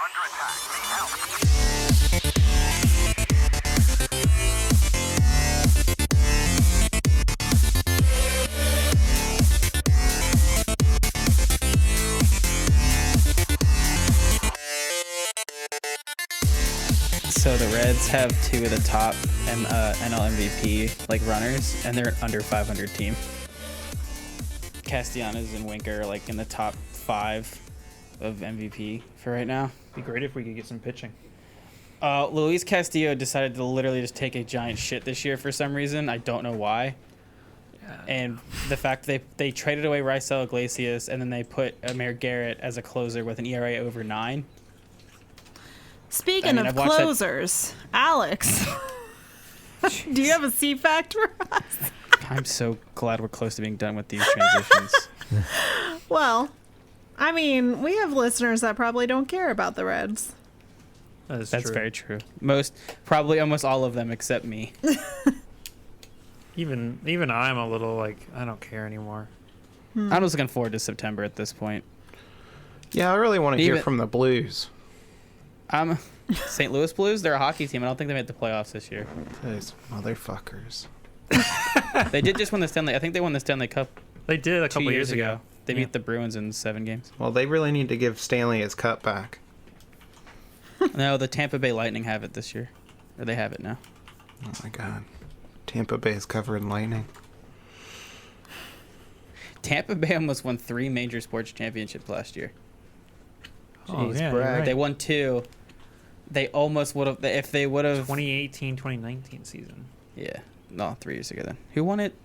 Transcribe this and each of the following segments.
So the Reds have two of the top NL MVP like runners, and they're an under 500 team. Castellanos and Winker are like in the top 5 of MVP for right now. Be great if we could get some pitching. Luis Castillo decided to literally just take a giant shit this year for some reason. I don't know why. Yeah. And the fact they traded away Raisel Iglesias, and then they put Amir Garrett as a closer with an ERA over 9. Speaking of closers, Alex, do you have a C fact for us? I'm so glad we're close to being done with these transitions. Well, I mean, we have listeners that probably don't care about the Reds. That's very true. Probably almost all of them except me. Even I'm a little like, I don't care anymore. I'm just looking forward to September at this point. Yeah, I really want to hear from the Blues. St. Louis Blues, they're a hockey team. I don't think they made the playoffs this year. Those motherfuckers. They did just win the Stanley. I think they won the Stanley Cup. They did a couple years ago. They beat the Bruins in 7 games. Well, they really need to give Stanley his cup back. No, the Tampa Bay Lightning have it this year. Or they have it now. Oh my god. Tampa Bay is covered in lightning. Tampa Bay almost won 3 major sports championships last year. Jeez, yeah, right. They won 2. They almost would have, if they would have... 2018-2019 season. Yeah. No, 3 years ago then. Who won it?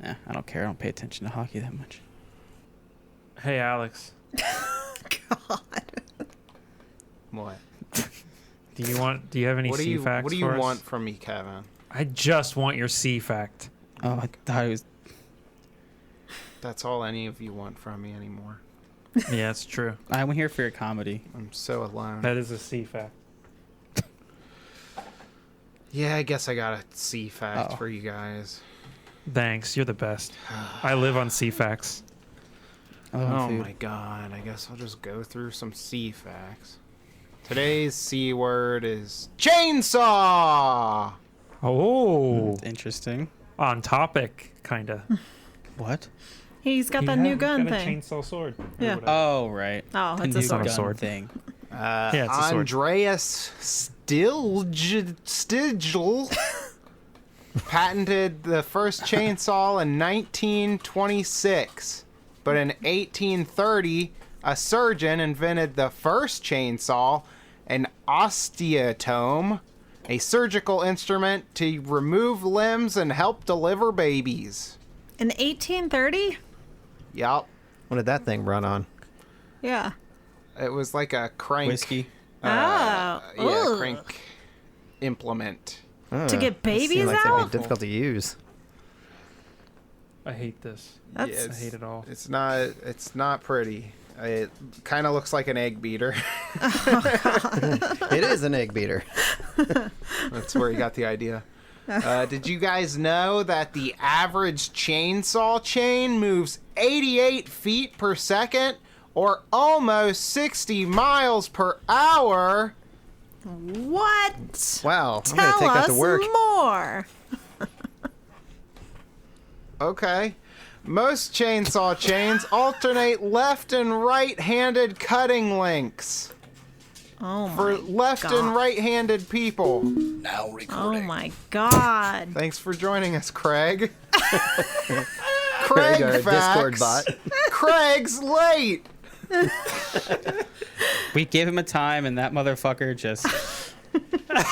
I don't care. I don't pay attention to hockey that much. Hey, Alex. God. What? Do you have any C facts? What do you want from me, Kevin? I just want your C fact. Oh, I thought it was... That's all any of you want from me anymore. Yeah, that's true. I'm here for your comedy. I'm so alone. That is a C fact. Yeah, I guess I got a C fact for you guys. Thanks, you're the best. I live on C facts. Oh my god, I guess I'll just go through some C facts. Today's C word is chainsaw! Oh. Interesting. On topic, kinda. What? He's got that new gun got thing. A chainsaw sword. Yeah. Oh, right. Oh, the it's new a sword. gun thing. Yeah, it's a sword. Andreas Stigl patented the first chainsaw in 1926. But in 1830, a surgeon invented the first chainsaw, an osteotome, a surgical instrument to remove limbs and help deliver babies. In 1830? Yup. What did that thing run on? Yeah. It was like a crank. Whiskey. Crank implement. To get babies like out? That'd be difficult to use. I hate this. I hate it all. It's not pretty. It kind of looks like an egg beater. It is an egg beater. That's where he got the idea. Did you guys know that the average chainsaw chain moves 88 feet per second or almost 60 miles per hour? What? Wow. I'm Tell going to take that to us work. more. Okay. Most chainsaw chains alternate left and right-handed cutting lengths. Oh my For left God. and right-handed people. Now recording. Oh my God. Thanks for joining us, Craig. Craig, our Craig facts. Discord bot. Craig's late. We gave him a time, and that motherfucker just... I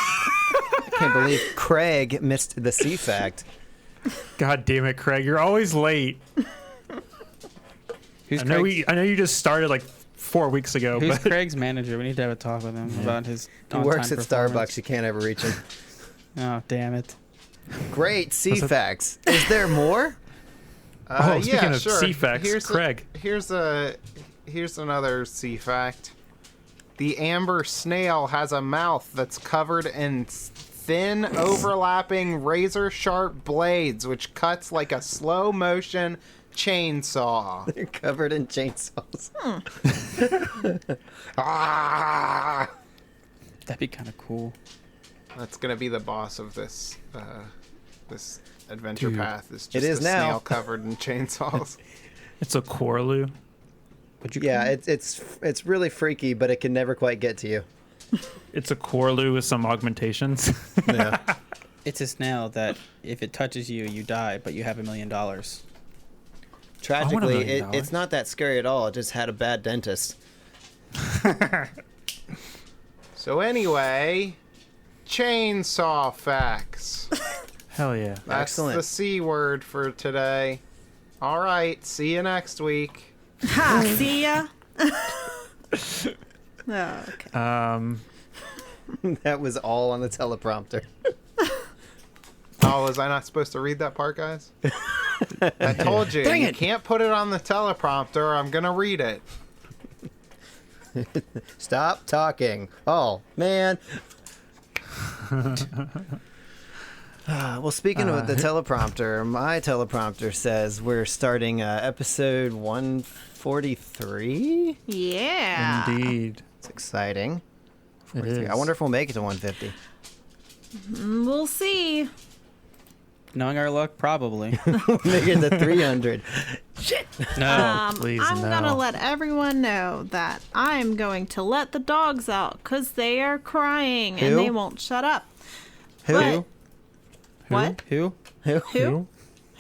can't believe Craig missed the C fact. God damn it, Craig! You're always late. Who's I know Craig's, you just started like 4 weeks ago. who's But Craig's manager? We need to have a talk with him about his He on-time works at performance. Starbucks. You can't ever reach him. Oh, damn it. Great C facts. Is there more? speaking of sure. C facts, Craig. Here's another C fact. The amber snail has a mouth that's covered in thin, overlapping, razor-sharp blades, which cuts like a slow-motion chainsaw. They're covered in chainsaws. Ah! That'd be kind of cool. That's gonna be the boss of this this adventure Dude. path. Is just It is a now. snail covered in chainsaws. It's a Corlu. Would you? Yeah, it's really freaky, but it can never quite get to you. It's a Corlu with some augmentations. Yeah. It's a snail that if it touches you, you die, but you have $1 million. Tragically, million it's not that scary at all. It just had a bad dentist. So anyway, chainsaw facts. Hell yeah. That's Excellent. the C word for today. All right, see you next week. Ha! See ya. Oh, okay. That was all on the teleprompter. Oh, was I not supposed to read that part, guys? I told you, Dang you it. can't put it on the teleprompter. Or I'm gonna read it. Stop talking. Oh, man. Well, speaking of the teleprompter, my teleprompter says we're starting episode 143. Yeah. Indeed. It's exciting. It is. I wonder if we'll make it to 150. We'll see. Knowing our luck, probably. Make it to 300. No. please, I'm no. gonna let everyone know that I'm going to let the dogs out because they are crying Who? and they won't shut up. Who? But- What? Who? Who?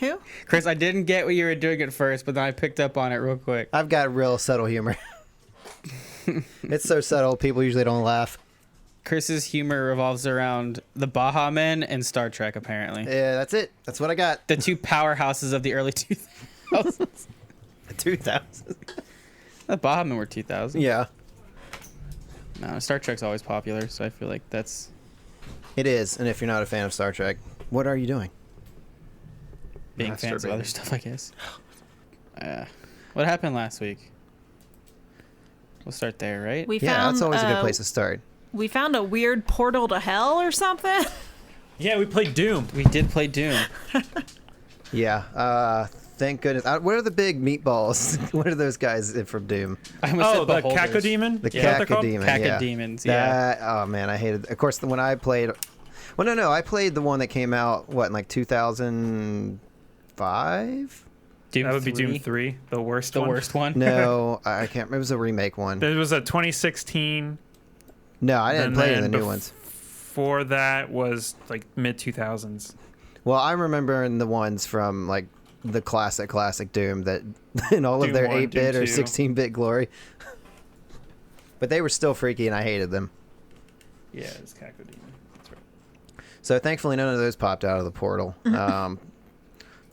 Who? Chris, I didn't get what you were doing at first, but then I picked up on it real quick. I've got real subtle humor. It's so subtle, people usually don't laugh. Chris's humor revolves around the Baja Men and Star Trek, apparently. Yeah, that's it. That's what I got. The two powerhouses of the early 2000s. 2000. The Baja Men were 2000. Yeah, No, Star Trek's always popular, so I feel like that's it is. And if you're not a fan of Star Trek, what are you doing? being fans of other stuff, I guess. What happened last week? We'll start there, right? We Yeah, found that's always a good place to start. we found a weird portal to hell or something. Yeah, we played Doom. We did play Doom. Yeah, thank goodness. What are the big meatballs? What are those guys from Doom? I almost Oh, said the beholders. Cacodemon? The Is that what they're called? Cacodemon. Yeah. Cacodemons, yeah. Oh man, I hated. Of course, when I played, well, no, I played the one that came out in like 2005. Doom That would be 3, Doom 3, the worst the one. worst one. No, I can't remember. It was a remake one. There was a 2016. No, I didn't and play any of then the new ones. Before that was like mid 2000s. Well, I remember the ones from like the classic Doom that in all of Doom their 1, 8-bit Doom or 2. 16-bit glory. But they were still freaky and I hated them. Yeah, it's Cacodemon. That's right. So thankfully none of those popped out of the portal.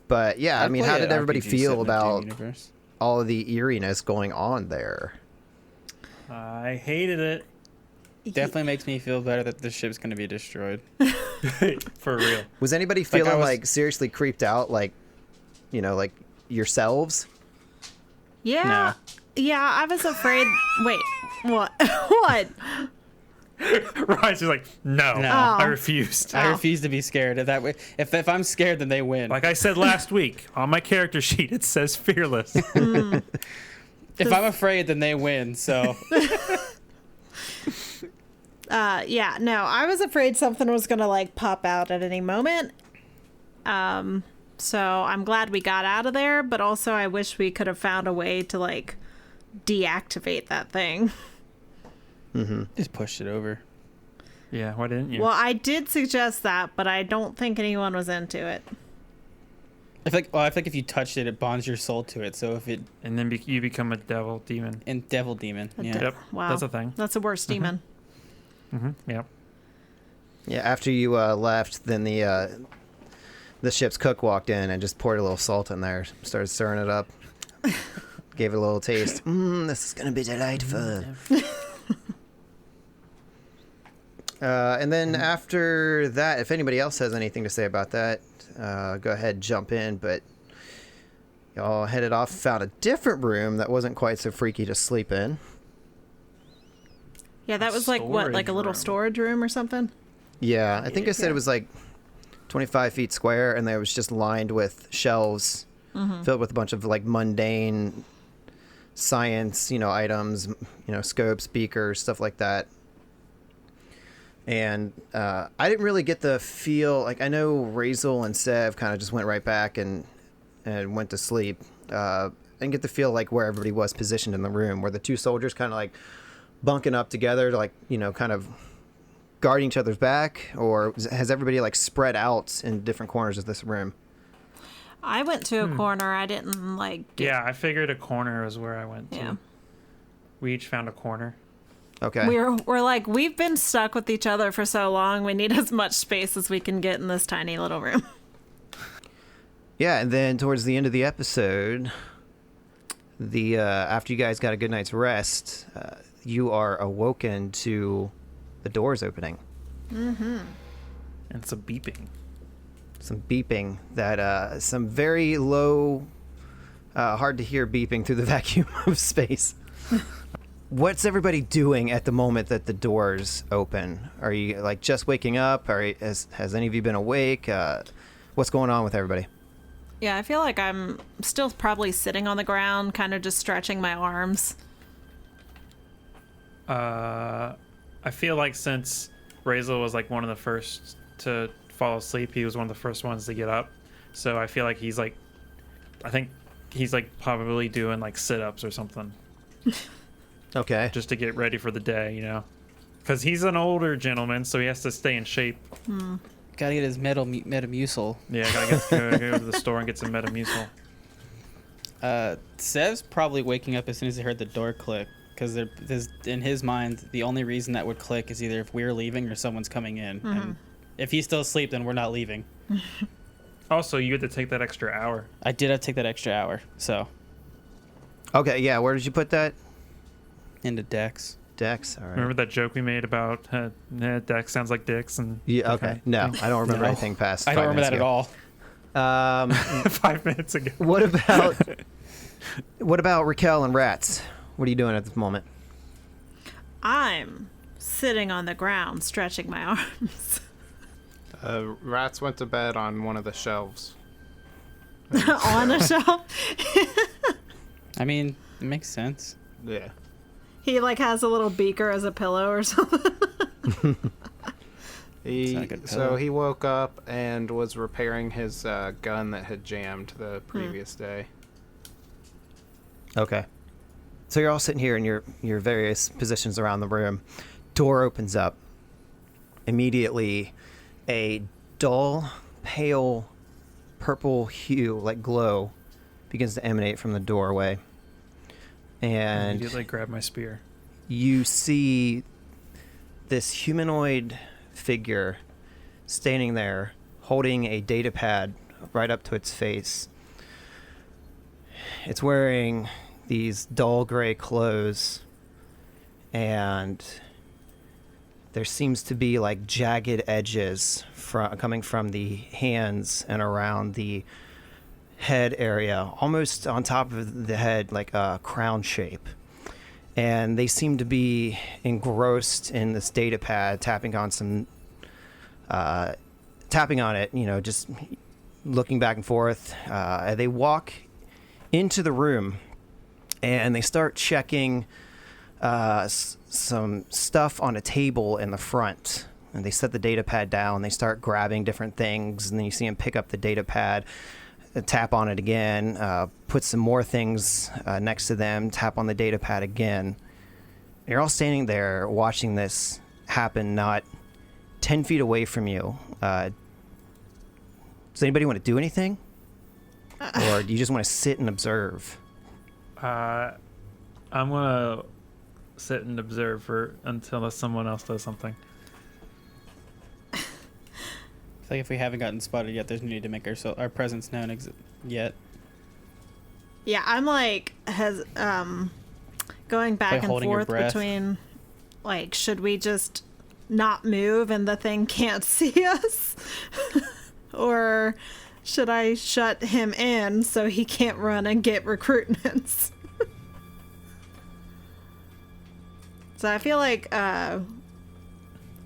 But yeah, I I'd mean, play how an did everybody RPG set feel in the Doom about universe. all of the eeriness going on there? I hated it. Definitely makes me feel better that the ship's going to be destroyed. For real. Was anybody I feeling was- like seriously creeped out, like yourselves? Yeah. Yeah, I was afraid. Wait, what? What? Ryan's just like, no, No. I Oh. refused. I Oh. refuse to be scared. If that way, if I'm scared, then they win. Like I said last week, on my character sheet, it says fearless. If I'm afraid, then they win. So Yeah, no, I was afraid something was gonna like pop out at any moment. So I'm glad we got out of there, but also I wish we could have found a way to like deactivate that thing. just push it over. Yeah, why didn't you? Well, I did suggest that, but I don't think anyone was into it. I feel like if you touched it, it bonds your soul to it. So if it And then you become a devil demon. and devil demon, A yeah. de- Yep, Wow, that's a thing. That's the worst demon. Yep. Yeah, after you left, then the ship's cook walked in and just poured a little salt in there, started stirring it up, gave it a little taste. This is gonna be delightful. And then after that, if anybody else has anything to say about that, go ahead, jump in. But y'all headed off, found a different room that wasn't quite so freaky to sleep in. Yeah, that was like what, like a little Storage room. storage room or something? Yeah, I think I said it was like 25 feet square, and it was just lined with shelves filled with a bunch of like mundane science, items, scopes, beakers, stuff like that. And I didn't really get the feel, like I know Razel and Sev kind of just went right back and went to sleep. I didn't get the feel like where everybody was positioned in the room, where the two soldiers kind of like bunking up together, like, kind of guarding each other's back, or has everybody like spread out in different corners of this room? I went to a corner. I didn't like. Yeah, I figured a corner is where I went to. Yeah. We each found a corner. Okay. We're like, we've been stuck with each other for so long. We need as much space as we can get in this tiny little room. Yeah, and then towards the end of the episode, after you guys got a good night's rest, you are awoken to the doors opening. Mm-hmm. And some beeping. Some beeping that some very low, hard to hear beeping through the vacuum of space. What's everybody doing at the moment that the doors open? Are you like just waking up? Has any of you been awake? What's going on with everybody? Yeah, I feel like I'm still probably sitting on the ground, kind of just stretching my arms. I feel like since Razel was like one of the first to fall asleep, he was one of the first ones to get up. So I feel like he's like, I think he's like probably doing like sit-ups or something. Okay. Just to get ready for the day, because he's an older gentleman, so he has to stay in shape. Gotta get his Metamucil. Yeah, gotta go to the store and get some Metamucil. Sev's probably waking up as soon as he heard the door click, because in his mind, the only reason that would click is either if we're leaving or someone's coming in. And if he's still asleep, then we're not leaving. Also, you had to take that extra hour. I did have to take that extra hour, so. Okay, yeah, where did you put that? Into Dex. Dex, all right. Remember that joke we made about Dex sounds like dicks? And Yeah, okay. No, I don't remember anything past 5 I don't remember minutes that at ago. all. 5 minutes ago. What about Raquel and Rats? What are you doing at this moment? I'm sitting on the ground, stretching my arms. Rats went to bed on one of the shelves. On a shelf. I mean, it makes sense. Yeah. He like has a little beaker as a pillow or something. not a good So pillow. he woke up and was repairing his gun that had jammed the previous day. Okay. So you're all sitting here in your various positions around the room. Door opens up. Immediately, a dull, pale, purple hue, like glow, begins to emanate from the doorway. And immediately grab my spear. you see this humanoid figure standing there holding a data pad right up to its face. It's wearing these dull gray clothes, and there seems to be like jagged edges coming from the hands and around the head area, almost on top of the head, like a crown shape. And they seem to be engrossed in this data pad, tapping on it, just looking back and forth. They walk into the room and they start checking some stuff on a table in the front. And they set the data pad down. They start grabbing different things, and then you see them pick up the data pad, tap on it again, put some more things next to them, tap on the data pad again. You're all standing there watching this happen, not 10 feet away from you. Does anybody want to do anything? Or do you just want to sit and observe? I'm gonna sit and observe until someone else does something. It's like if we haven't gotten spotted yet, there's no need to make our presence known yet. Yeah, I'm like going back Like and holding your forth breath. between like, should we just not move and the thing can't see us? Or should I shut him in so he can't run and get recruitments? So I feel like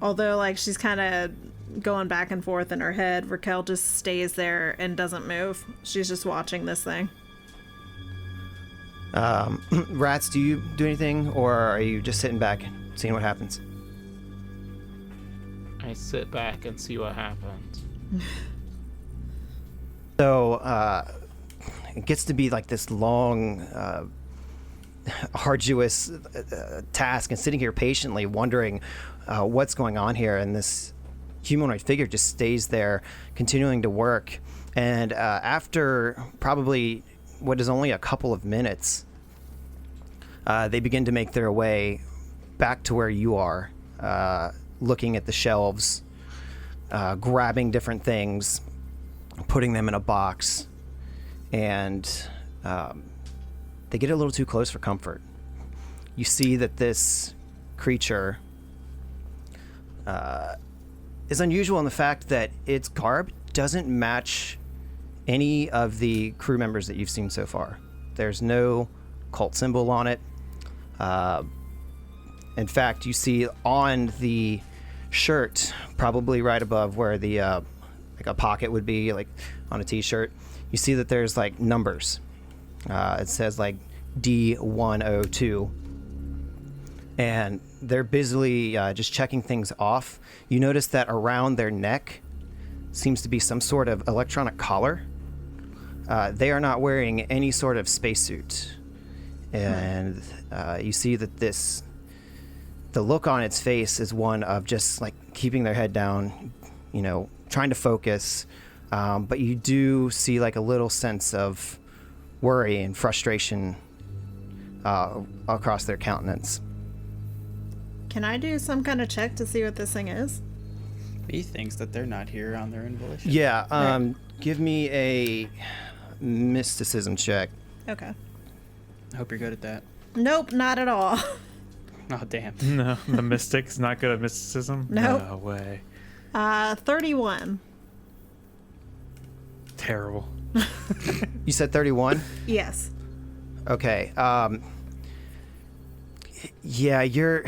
although like she's kind of going back and forth in her head. Raquel just stays there and doesn't move. She's just watching this thing. Rats, do you do anything, or are you just sitting back seeing what happens? I sit back and see what happens. So it gets to be like this long, arduous task, and sitting here patiently wondering what's going on here, and this humanoid figure just stays there continuing to work. And after probably what is only a couple of minutes, they begin to make their way back to where you are, looking at the shelves, grabbing different things, putting them in a box, and they get a little too close for comfort. You see that this creature is unusual in the fact that its garb doesn't match any of the crew members that you've seen so far. There's no cult symbol on it. In fact, you see on the shirt, probably right above where the like a pocket would be, like on a t-shirt, you see that there's like numbers. It says like D102, and they're busily just checking things off. You notice that around their neck seems to be some sort of electronic collar. They are not wearing any sort of spacesuit, and you see that the look on its face is one of just like keeping their head down, you know, trying to focus, but you do see like a little sense of worry and frustration across their countenance. Can I do some kind of check to see what this thing is? He thinks that they're not here on their own volition. Yeah, give me a mysticism check. Okay. I hope you're good at that. Nope, not at all. Oh, damn. No, the mystic's not good at mysticism? Nope. No way. 31. Terrible. You said 31? Yes. Okay. Yeah, you're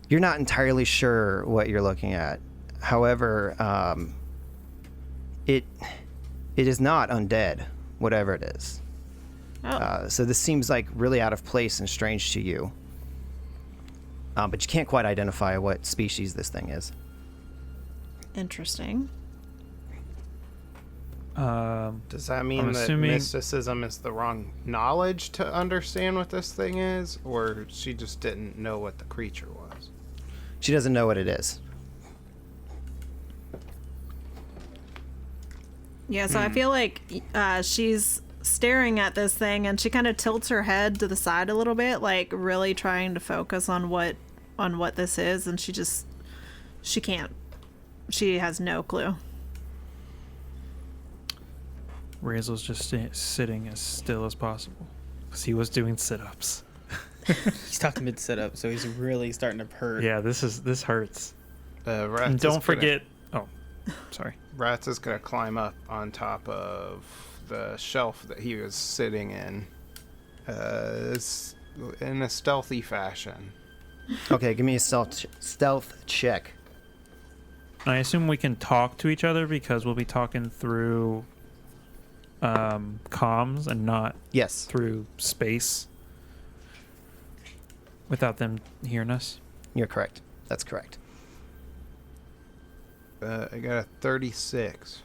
not entirely sure what you're looking at. However, it is not undead, whatever it is. Oh. So this seems like really out of place and strange to you. But you can't quite identify what species this thing is. Interesting. Does that mean I'm that assuming- mysticism is the wrong knowledge to understand what this thing is, or she just didn't know what the creature was? She doesn't know what it is. Yeah, so I feel like she's staring at this thing, and she kind of tilts her head to the side a little bit, like really trying to focus on what this is, and she can't. She has no clue. Razel's just sitting as still as possible because he was doing sit-ups. He's talking mid setup, so he's really starting to hurt. Yeah, this hurts. Rats And is don't gonna- forget. Oh, sorry. Rats is gonna climb up on top of the shelf that he was sitting in, in a stealthy fashion. Okay, give me a stealth check. I assume we can talk to each other because we'll be talking through comms and not Yes. through space without them hearing us. You're correct. That's correct. I got a 36.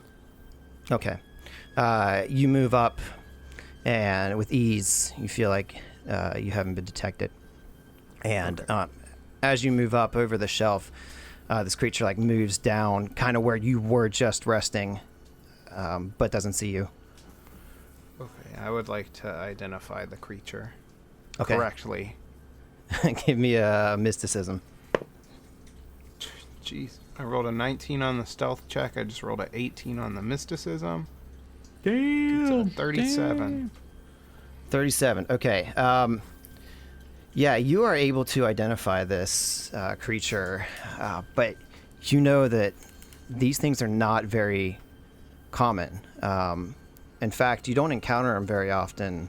Okay. You move up, and with ease, you feel like you haven't been detected. And as you move up over the shelf, this creature like moves down, kind of where you were just resting, but doesn't see you. Okay, I would like to identify the creature Okay. correctly. Give me a mysticism. Jeez, I rolled a 19 on the stealth check. I just rolled a 18 on the mysticism. Damn. 37. 37. Okay. Yeah, you are able to identify this creature, but you know that these things are not very common. In fact, you don't encounter them very often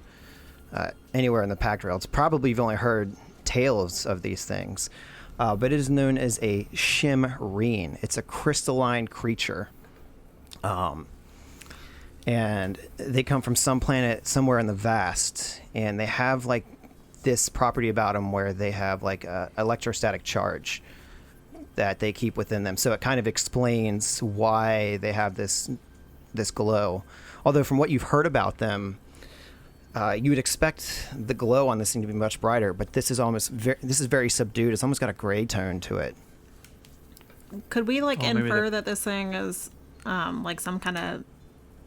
anywhere in the Pact Realms. Probably you've only heard tales of these things, but it is known as a Shimreen. It's a crystalline creature. And they come from some planet somewhere in the vast, and they have like this property about them where they have like a electrostatic charge that they keep within them. So it kind of explains why they have this glow. Although from what you've heard about them, you would expect the glow on this thing to be much brighter, but this is very subdued. It's almost got a gray tone to it. Could we like maybe infer that this thing is like some kind of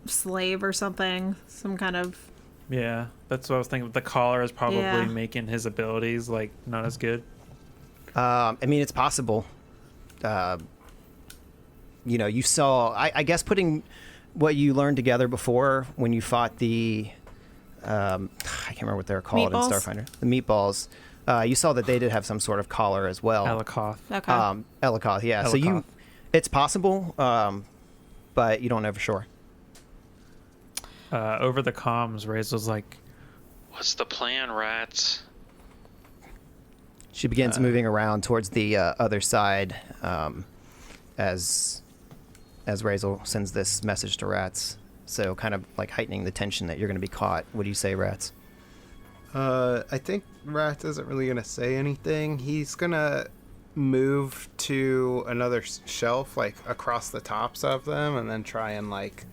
slave or something? Some kind of Yeah, that's what I was thinking. The collar is probably Yeah. making his abilities like not as good. I mean, it's possible. You saw, I guess, putting what you learned together before when you fought the, I can't remember what they're called Meatballs? in Starfinder. The meatballs. You saw that they did have some sort of collar as well. Elikoth. okay. Elikoth, yeah. So Elikoth. it's possible, but you don't know for sure. Over the comms, Razel's like, What's the plan, rats? She begins moving around towards the other side as Razel sends this message to Rats. So kind of like heightening the tension that you're going to be caught. What do you say, Rats? I think Rats isn't really gonna say anything. He's gonna move to another shelf, like across the tops of them, and then try and like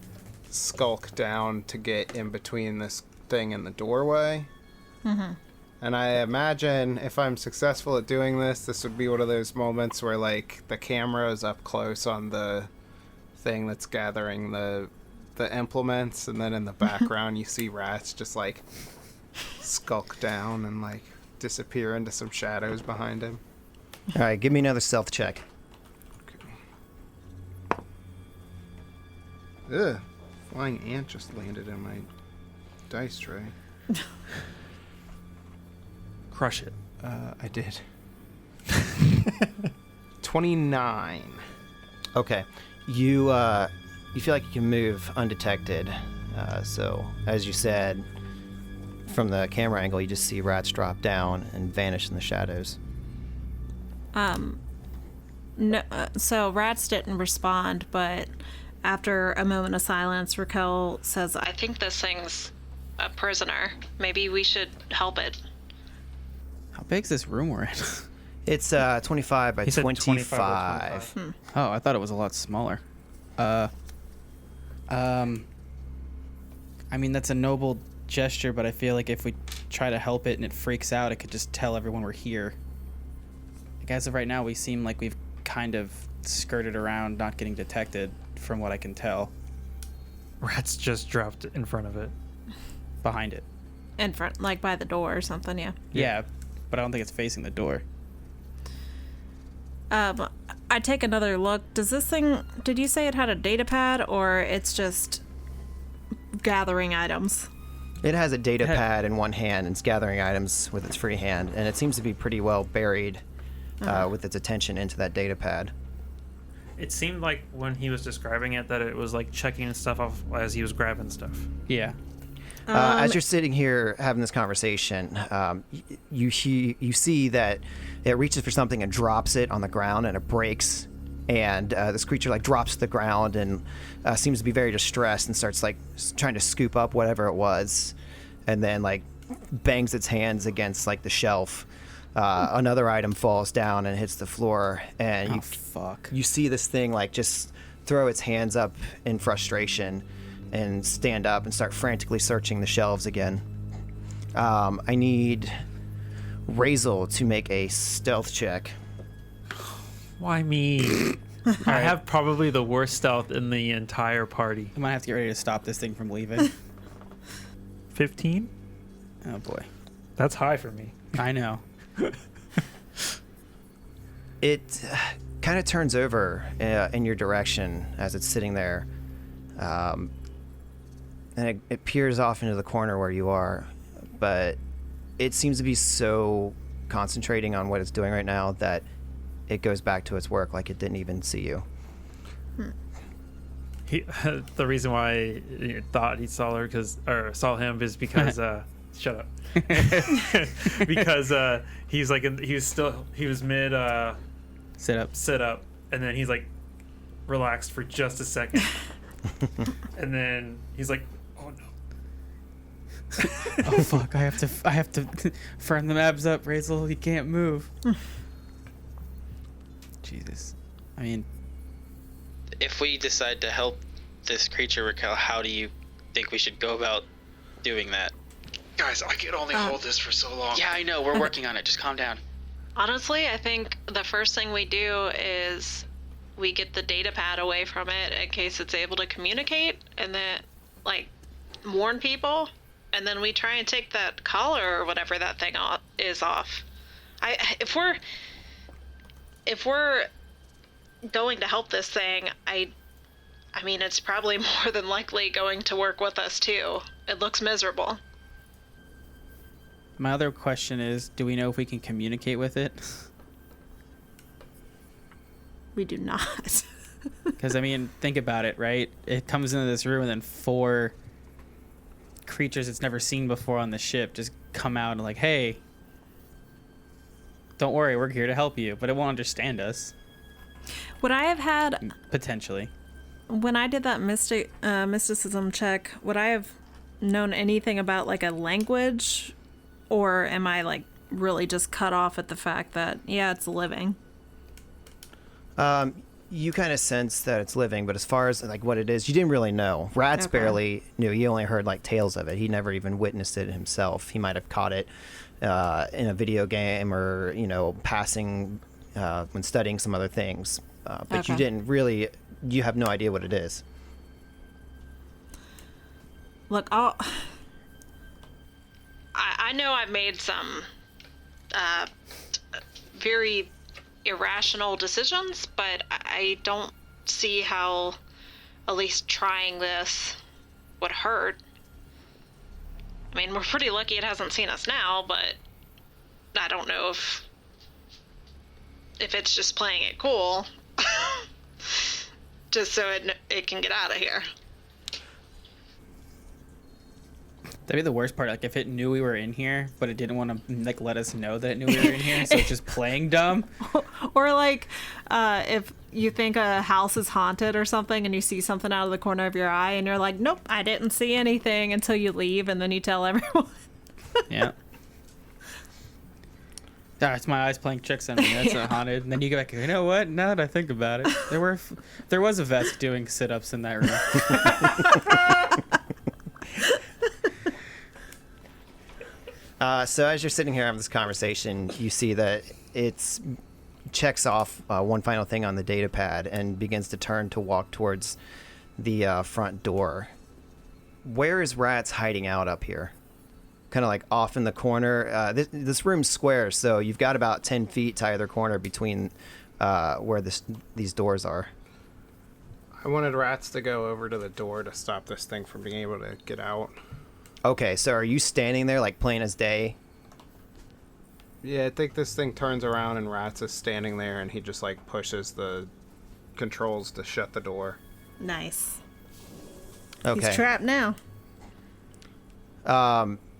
skulk down to get in between this thing and the doorway. Mm-hmm. And I imagine if I'm successful at doing this, this would be one of those moments where like the camera is up close on the thing that's gathering the implements, and then in the background you see Rats just like skulk down and like disappear into some shadows behind him. All right, give me another stealth check. Okay. Ugh. Flying ant just landed in my dice tray. crush it. I did. 29. Okay. You feel like you can move undetected. So, as you said, from the camera angle, you just see Rats drop down and vanish in the shadows. No, so Rats didn't respond, but after a moment of silence, Raquel says, I think this thing's a prisoner. Maybe we should help it. How big's this room we're in? It's 25 by He said 25. 25 by 25. Oh, I thought it was a lot smaller. I mean, that's a noble gesture, but I feel like if we try to help it and it freaks out, it could just tell everyone we're here. Like, as of right now, we seem like we've kind of skirted around not getting detected, from what I can tell. Rats just dropped in front of it. Behind it. In front, like by the door or something, yeah. Yeah, but I don't think it's facing the door. I take another look. Does this thing, did you say it had a data pad, or it's just gathering items? It has a data pad in one hand and it's gathering items with its free hand, and it seems to be pretty well buried with its attention into that data pad. It seemed like when he was describing it that it was like checking stuff off as he was grabbing stuff. Yeah. As you're sitting here having this conversation, you see that it reaches for something and drops it on the ground, and it breaks. And this creature like drops to the ground and seems to be very distressed and starts like trying to scoop up whatever it was, and then like bangs its hands against like the shelf. Another item falls down and hits the floor, and Fuck. you see this thing like just throw its hands up in frustration and stand up and start frantically searching the shelves again. I need Razel to make a stealth check. Why me? I have probably the worst stealth in the entire party. I might have to get ready to stop this thing from leaving. 15? Oh boy. That's high for me. I know. It kind of turns over in your direction as it's sitting there, and it peers off into the corner where you are, but it seems to be so concentrating on what it's doing right now that it goes back to its work like it didn't even see you. The reason why he thought he saw her saw him is because Shut up. Because he's like he was mid Sit up. and then he's like relaxed for just a second. And then he's like, oh no. Oh fuck! I have to firm the abs up, Razel. He can't move. Jesus. I mean, If we decide to help this creature, Raquel, how do you think we should go about doing that? Guys, I can only hold this for so long. Yeah, I know. We're working on it. Just calm down. Honestly, I think the first thing we do is we get the data pad away from it in case it's able to communicate, and then like warn people, and then we try and take that collar or whatever that thing is off. If we're going to help this thing, I mean, it's probably more than likely going to work with us too. It looks miserable. my other question is, do we know if we can communicate with it? We do not. Because I mean, think about it, right? It comes into this room and then 4 creatures it's never seen before on the ship just come out and like, hey, don't worry, we're here to help you, but it won't understand us. Would I have had, Potentially. when I did that mysticism check, would I have known anything about like a language, or am I like really just cut off at the fact that yeah, it's living? You kind of sense that it's living, but as far as like what it is, you didn't really know. Rats Okay. barely knew. He only heard like tales of it. He never even witnessed it himself. He might have caught it in a video game or passing when studying some other things. But you Okay. didn't really. You have no idea what it is. Look, I know I made some very irrational decisions, but I don't see how at least trying this would hurt. I mean, we're pretty lucky it hasn't seen us now, but I don't know if it's just playing it cool, just so it can get out of here. That'd be the worst part. Like if it knew we were in here, but it didn't want to like let us know that it knew we were in here, so it's just playing dumb. or like if you think a house is haunted or something and you see something out of the corner of your eye and you're like, nope, I didn't see anything, until you leave and then you tell everyone. Yeah. It's my eyes playing tricks on me. That's not haunted. And then you go back. You know what? Now that I think about it, there was a vest doing sit-ups in that room. So as you're sitting here having this conversation, you see that it's checks off one final thing on the data pad and begins to turn to walk towards the front door. Where is Rats hiding out up here? Kind of like off in the corner. This room's square, so you've got about 10 feet to either corner between where these doors are. I wanted Rats to go over to the door to stop this thing from being able to get out. Okay, so are you standing there like plain as day? Yeah, I think this thing turns around and Rats is standing there and he just like pushes the controls to shut the door. Nice. Okay. He's trapped now.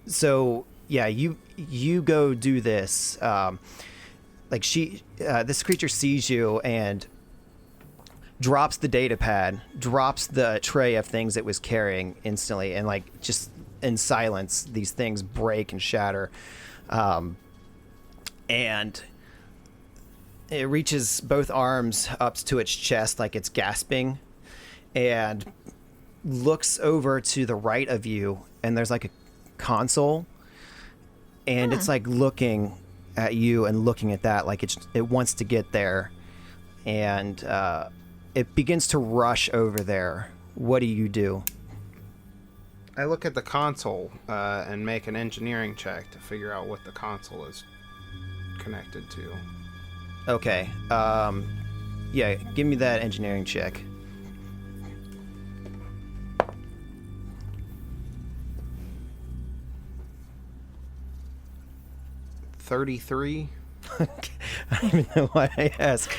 So yeah, you go do this. This creature sees you and drops the data pad, drops the tray of things it was carrying instantly, and like just in silence, these things break and shatter. And it reaches both arms up to its chest like it's gasping, and looks over to the right of you, and there's like a console, and it's like looking at you and looking at that like it wants to get there, and it begins to rush over there. What do you do? I look at the console and make an engineering check to figure out what the console is connected to. Okay. Yeah, give me that engineering check. $33. I don't even know why I ask.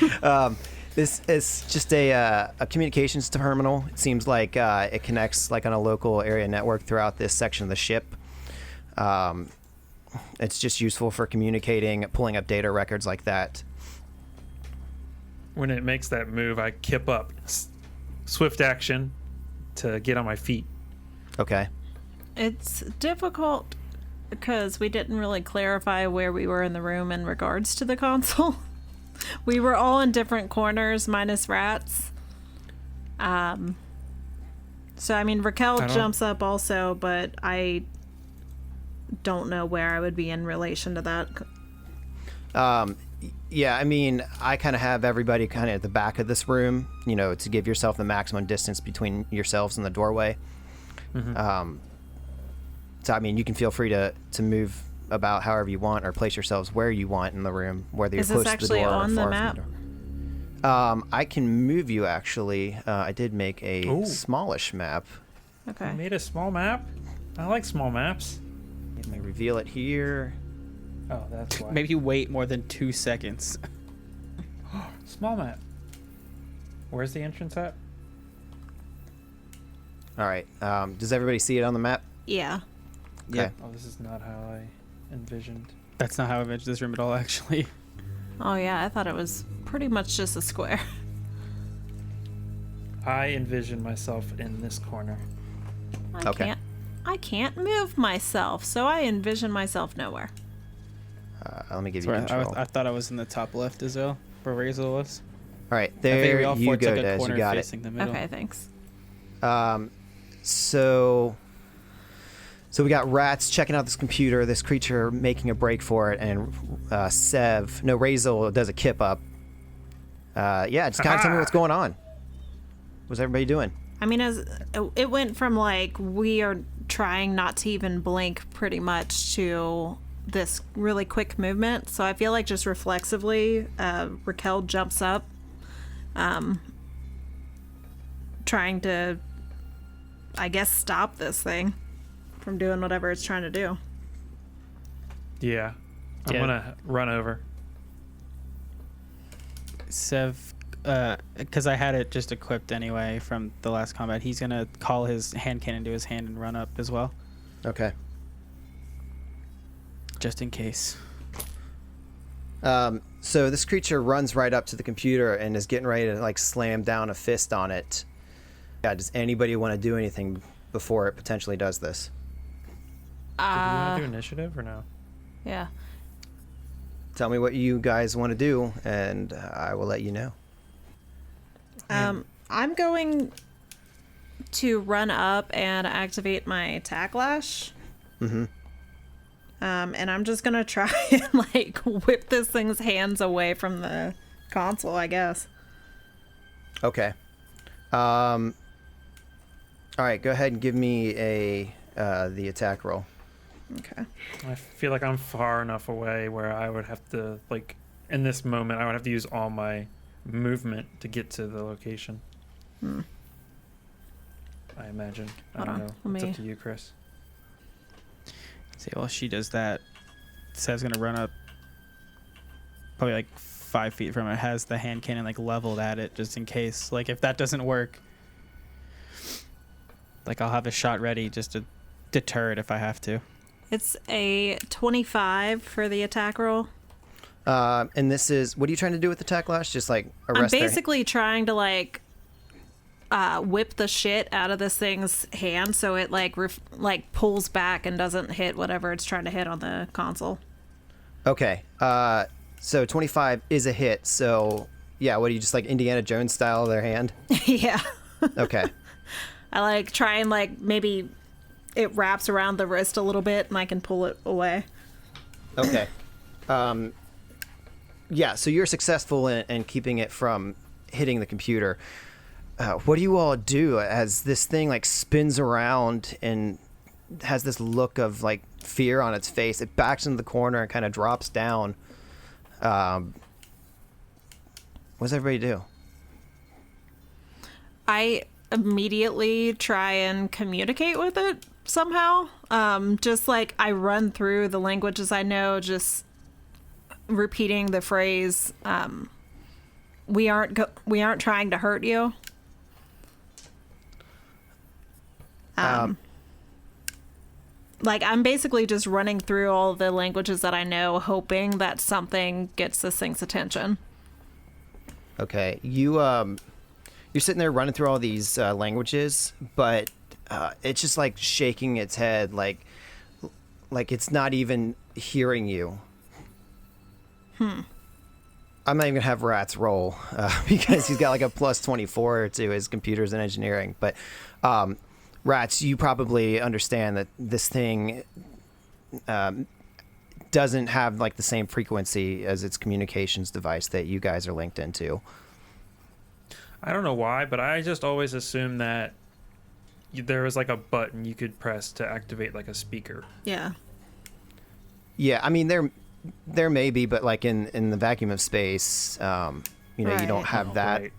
This is just a communications terminal. It seems like it connects like on a local area network throughout this section of the ship. It's just useful for communicating, pulling up data records like that. When it makes that move, I kip up. Swift action to get on my feet. Okay. It's difficult because we didn't really clarify where we were in the room in regards to the console. We were all in different corners, minus rats. So, I mean, Raquel jumps up also, but I don't know where I would be in relation to that. Yeah, I mean, I kind of have everybody kind of at the back of this room, to give yourself the maximum distance between yourselves and the doorway. Mm-hmm. So, I mean, you can feel free to move about however you want or place yourselves where you want in the room, whether you're Is close this to the actually door on or the far map? from the door. I can move you, actually. I did make a Ooh. smallish map. Okay. I made a small map. I like small maps. Let me reveal it here. Oh, that's why. Maybe wait more than 2 seconds. Small map. Where's the entrance at? All right. Does everybody see it on the map? Yeah. Okay. Oh, this is not how I envisioned. That's not how I envisioned this room at all, actually. Oh, yeah, I thought it was pretty much just a square. I envision myself in this corner. Okay. I can't move myself, so I envision myself nowhere. Let me give you Sorry, control. I thought I was in the top left as well, where Razel was. All right, I figured there we all you four go, took a Des. You corner got it. facing the middle. Okay, thanks. So we got rats checking out this computer, this creature making a break for it, and Razel does a kip up. Just kind of tell me what's going on. What's everybody doing? I mean, as it went from like we are trying not to even blink pretty much to this really quick movement. So I feel like just reflexively, Raquel jumps up, trying to, I guess, stop this thing from doing whatever it's trying to do. Yeah. I'm Yeah. gonna run over. Sev, because I had it just equipped anyway from the last combat, he's going to call his hand cannon to his hand and run up as well, Okay. just in case. So this creature runs right up to the computer and is getting ready to like slam down a fist on it. Yeah, does anybody want to do anything before it potentially does this? Do we want to do initiative or no? Yeah. Tell me what you guys want to do, and I will let you know. I'm going to run up and activate my attack lash. Mm-hmm. And I'm just gonna try and like whip this thing's hands away from the console, I guess. Okay. All right, go ahead and give me the attack roll. Okay. I feel like I'm far enough away where I would have to, like, in this moment, I would have to use all my movement to get to the location. I imagine. I Hold don't on, know. let It's me- up to you, Chris. See, while she does that, Sev's going to run up probably like 5 feet from it, has the hand cannon like leveled at it just in case. Like if that doesn't work, like I'll have a shot ready just to deter it if I have to. It's a 25 for the attack roll. And this is, what are you trying to do with the attack lash? Just like I'm arrest their... basically trying to like whip the shit out of this thing's hand so it like pulls back and doesn't hit whatever it's trying to hit on the console. Okay. So 25 is a hit. So yeah, what do you just like Indiana Jones style their hand? Yeah. Okay. I like try and like maybe it wraps around the wrist a little bit and I can pull it away. Okay. Yeah, so you're successful in keeping it from hitting the computer. What do you all do as this thing like spins around and has this look of like fear on its face? It backs into the corner and kind of drops down. What does everybody do? I immediately try and communicate with it somehow. Just like I run through the languages I know, just repeating the phrase, we aren't trying to hurt you. Like, I'm basically just running through all the languages that I know, hoping that something gets this thing's attention. Okay, you're sitting there running through all these languages, but it's just like shaking its head, like it's not even hearing you. I'm not even gonna have Rats roll because he's got like a plus 24 to his computers and engineering. But Rats, you probably understand that this thing doesn't have like the same frequency as its communications device that you guys are linked into. I don't know why, but I just always assumed that there was like a button you could press to activate like a speaker. Yeah. Yeah, I mean there may be, but like in the vacuum of space, you know, you don't have that. Right.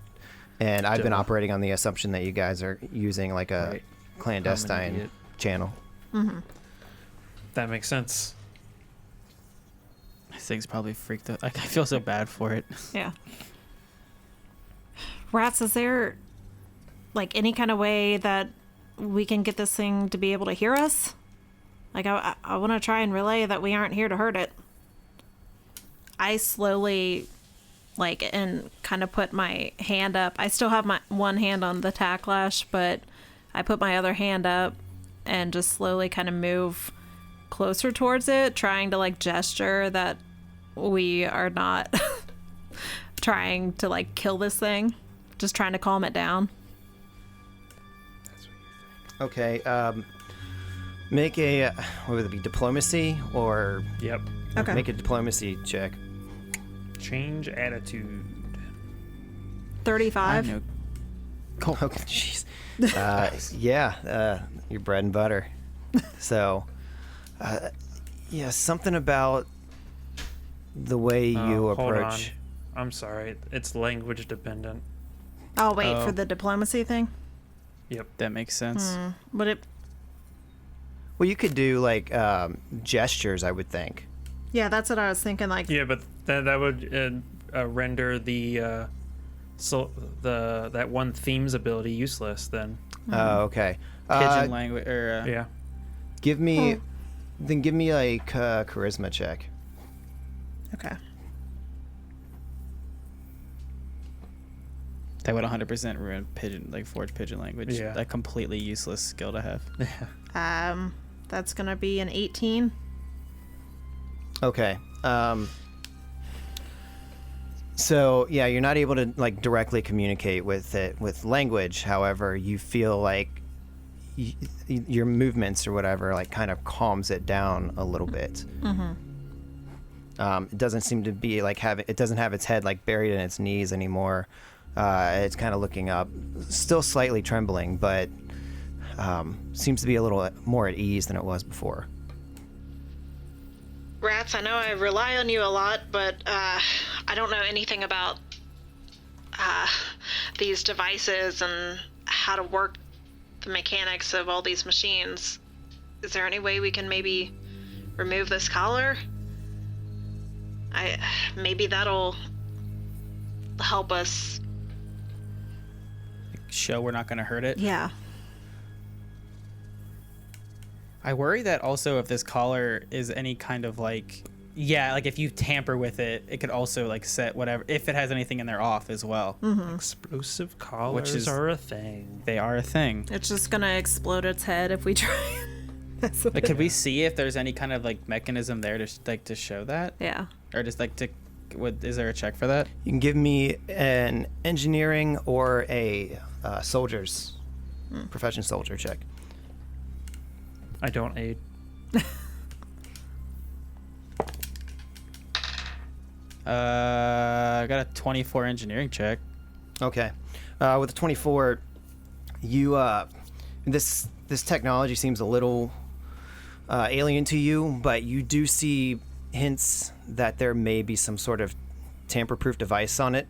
And I've been operating on the assumption that you guys are using like a clandestine channel. That makes sense. This thing's probably freaked out. Like, I feel so bad for it. Yeah. Rats, is there like any kind of way that we can get this thing to be able to hear us? Like, I want to try and relay that we aren't here to hurt it. I slowly, like, and kind of put my hand up. I still have my one hand on the tacklash, but I put my other hand up and just slowly kind of move closer towards it, trying to, like, gesture that we are not trying to, like, kill this thing. Just trying to calm it down. Okay, make a, what would it be, diplomacy or... Yep. Okay. Make a diplomacy check. Change attitude. 35. Oh, jeez. Yeah, your bread and butter. So, yeah, something about the way you Hold approach... on. I'm sorry. It's language dependent. I'll wait for the diplomacy thing. Yep. That makes sense. Would it? Well, you could do, like, gestures, I would think. Yeah, that's what I was thinking. Like, Yeah, but that would render the that one theme's ability useless then. Oh, okay. Pigeon language, or Yeah. Give me... Then give me, like, a charisma check. okay. that would 100% ruin pigeon, like forge pigeon language. Yeah. A completely useless skill to have. That's gonna be an 18. Okay. So yeah, you're not able to like directly communicate with it with language. However, you feel like your movements or whatever like kind of calms it down a little bit. It doesn't seem to be like it doesn't have its head like buried in its knees anymore. It's kind of looking up, still slightly trembling, but seems to be a little more at ease than it was before. Rats, I know I rely on you a lot, but I don't know anything about these devices and how to work the mechanics of all these machines. Is there any way we can maybe remove this collar? Maybe that'll help us. Show we're not going to hurt it. Yeah. I worry that also if this collar is any kind of like, yeah, like if you tamper with it, it could also like set whatever, if it has anything in there off as well. Explosive collars Which is- are a thing. They are a thing. It's just gonna explode its head if we try. That's what Like, could we see if there's any kind of like mechanism there to like to show that, Yeah. or just like to, is there a check for that? You can give me an engineering or a soldier's profession soldier check. I don't aid. I got a 24 engineering check. Okay. With the 24, you this technology seems a little alien to you, but you do see hints that there may be some sort of tamper-proof device on it.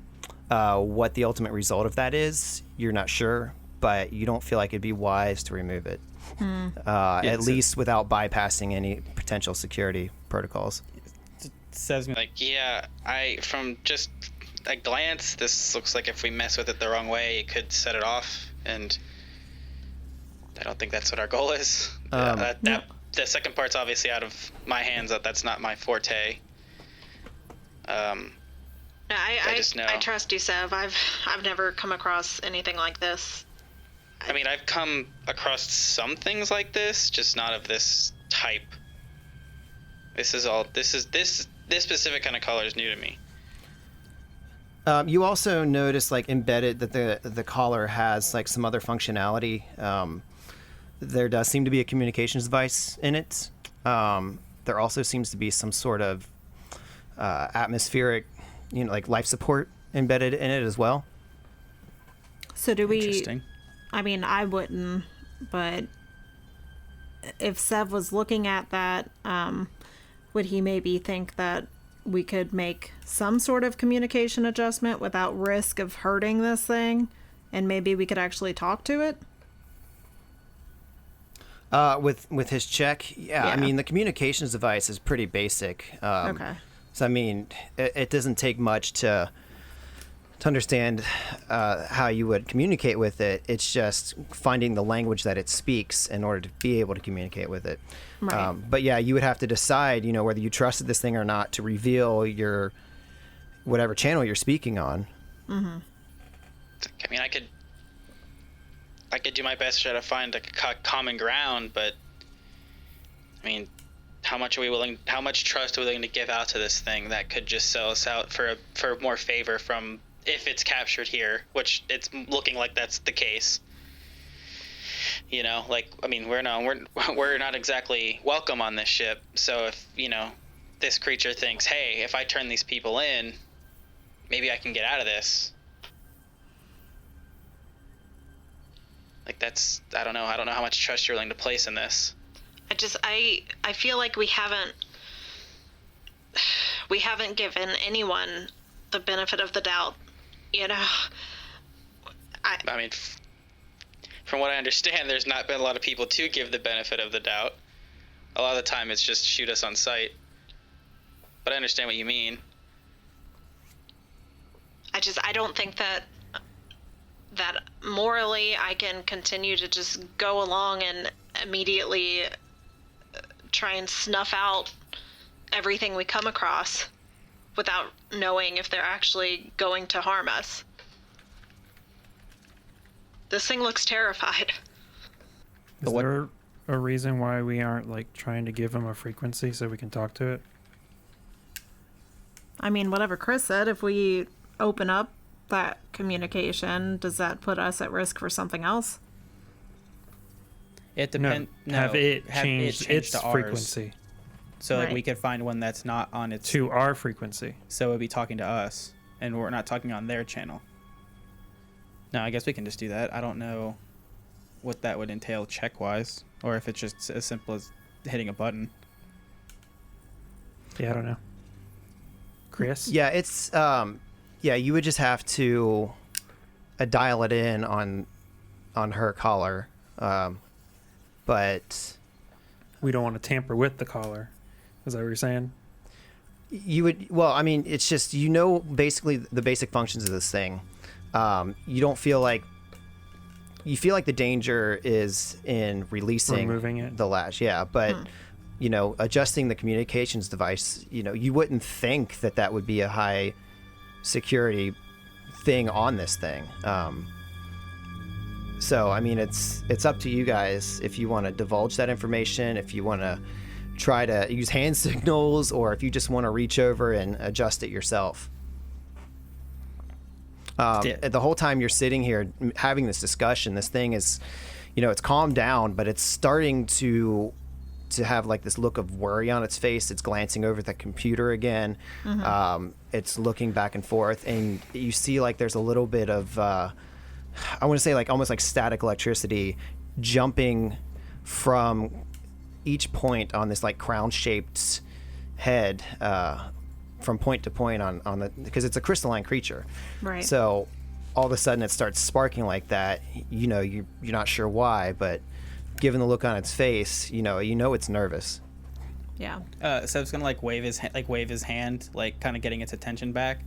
What the ultimate result of that is, you're not sure, but you don't feel like it'd be wise to remove it. At least without bypassing any potential security protocols. Says me Like, yeah, from just a glance, this looks like if we mess with it the wrong way, it could set it off, and I don't think that's what our goal is. the second part's obviously out of my hands. That's not my forte. No, I just know. I trust you, Sev. I've never come across anything like this. I mean, I've come across some things like this, just not of this type. This specific kind of color is new to me. You also notice, like, embedded that the collar has like some other functionality. There does seem to be a communications device in it. There also seems to be some sort of atmospheric, like life support embedded in it as well. So do we? Interesting. I mean, I wouldn't, but if Sev was looking at that, would he maybe think that we could make some sort of communication adjustment without risk of hurting this thing, and maybe we could actually talk to it? With his check, yeah. I mean, the communications device is pretty basic. Okay. So I mean, it doesn't take much to understand how you would communicate with it. It's just finding the language that it speaks in order to be able to communicate with it. Right. But yeah, you would have to decide, whether you trusted this thing or not to reveal your whatever channel you're speaking on. I mean, I could do my best to try to find a common ground, but I mean, how much trust are we willing to give out to this thing that could just sell us out for more favor from if it's captured here, which it's looking like that's the case. Like, I mean, we're not exactly welcome on this ship. So if this creature thinks, hey, if I turn these people in, maybe I can get out of this. Like, I don't know how much trust you're willing to place in this. I feel like we haven't given anyone the benefit of the doubt, I mean, from what I understand, there's not been a lot of people to give the benefit of the doubt. A lot of the time it's just shoot us on sight. But I understand what you mean. I don't think that morally I can continue to just go along and immediately try and snuff out everything we come across without knowing if they're actually going to harm us. This thing looks terrified. Is there a reason why we aren't like trying to give him a frequency so we can talk to it? I mean, whatever Chris said, if we open up that communication, does that put us at risk for something else? It depends. Have it changed its to ours. frequency So like Right. we could find one that's not on its. to our frequency. So it'd be talking to us, and we're not talking on their channel. No, I guess we can just do that. I don't know what that would entail check-wise, or if it's just as simple as hitting a button. Yeah, I don't know. Chris? Yeah, it's you would just have to dial it in on her collar, but We don't want to tamper with the collar. Is that what you're saying? you would. Well, I mean, it's just basically the basic functions of this thing. You don't feel like. You feel like the danger is in releasing Removing it. the latch, yeah, but adjusting the communications device, you wouldn't think that would be a high security thing on this thing. So I mean, it's up to you guys if you want to divulge that information, if you want to try to use hand signals, or if you just want to reach over and adjust it yourself. The whole time you're sitting here having this discussion, this thing is, it's calmed down, but it's starting to have like this look of worry on its face. It's glancing over the computer again. It's looking back and forth, and you see like there's a little bit of, I want to say like almost like static electricity jumping from each point on this like crown-shaped head, from point to point on the, because it's a crystalline creature. Right. So all of a sudden it starts sparking like that. You're not sure why, but given the look on its face, it's nervous. Yeah. So it's gonna like wave his hand, like kind of getting its attention back,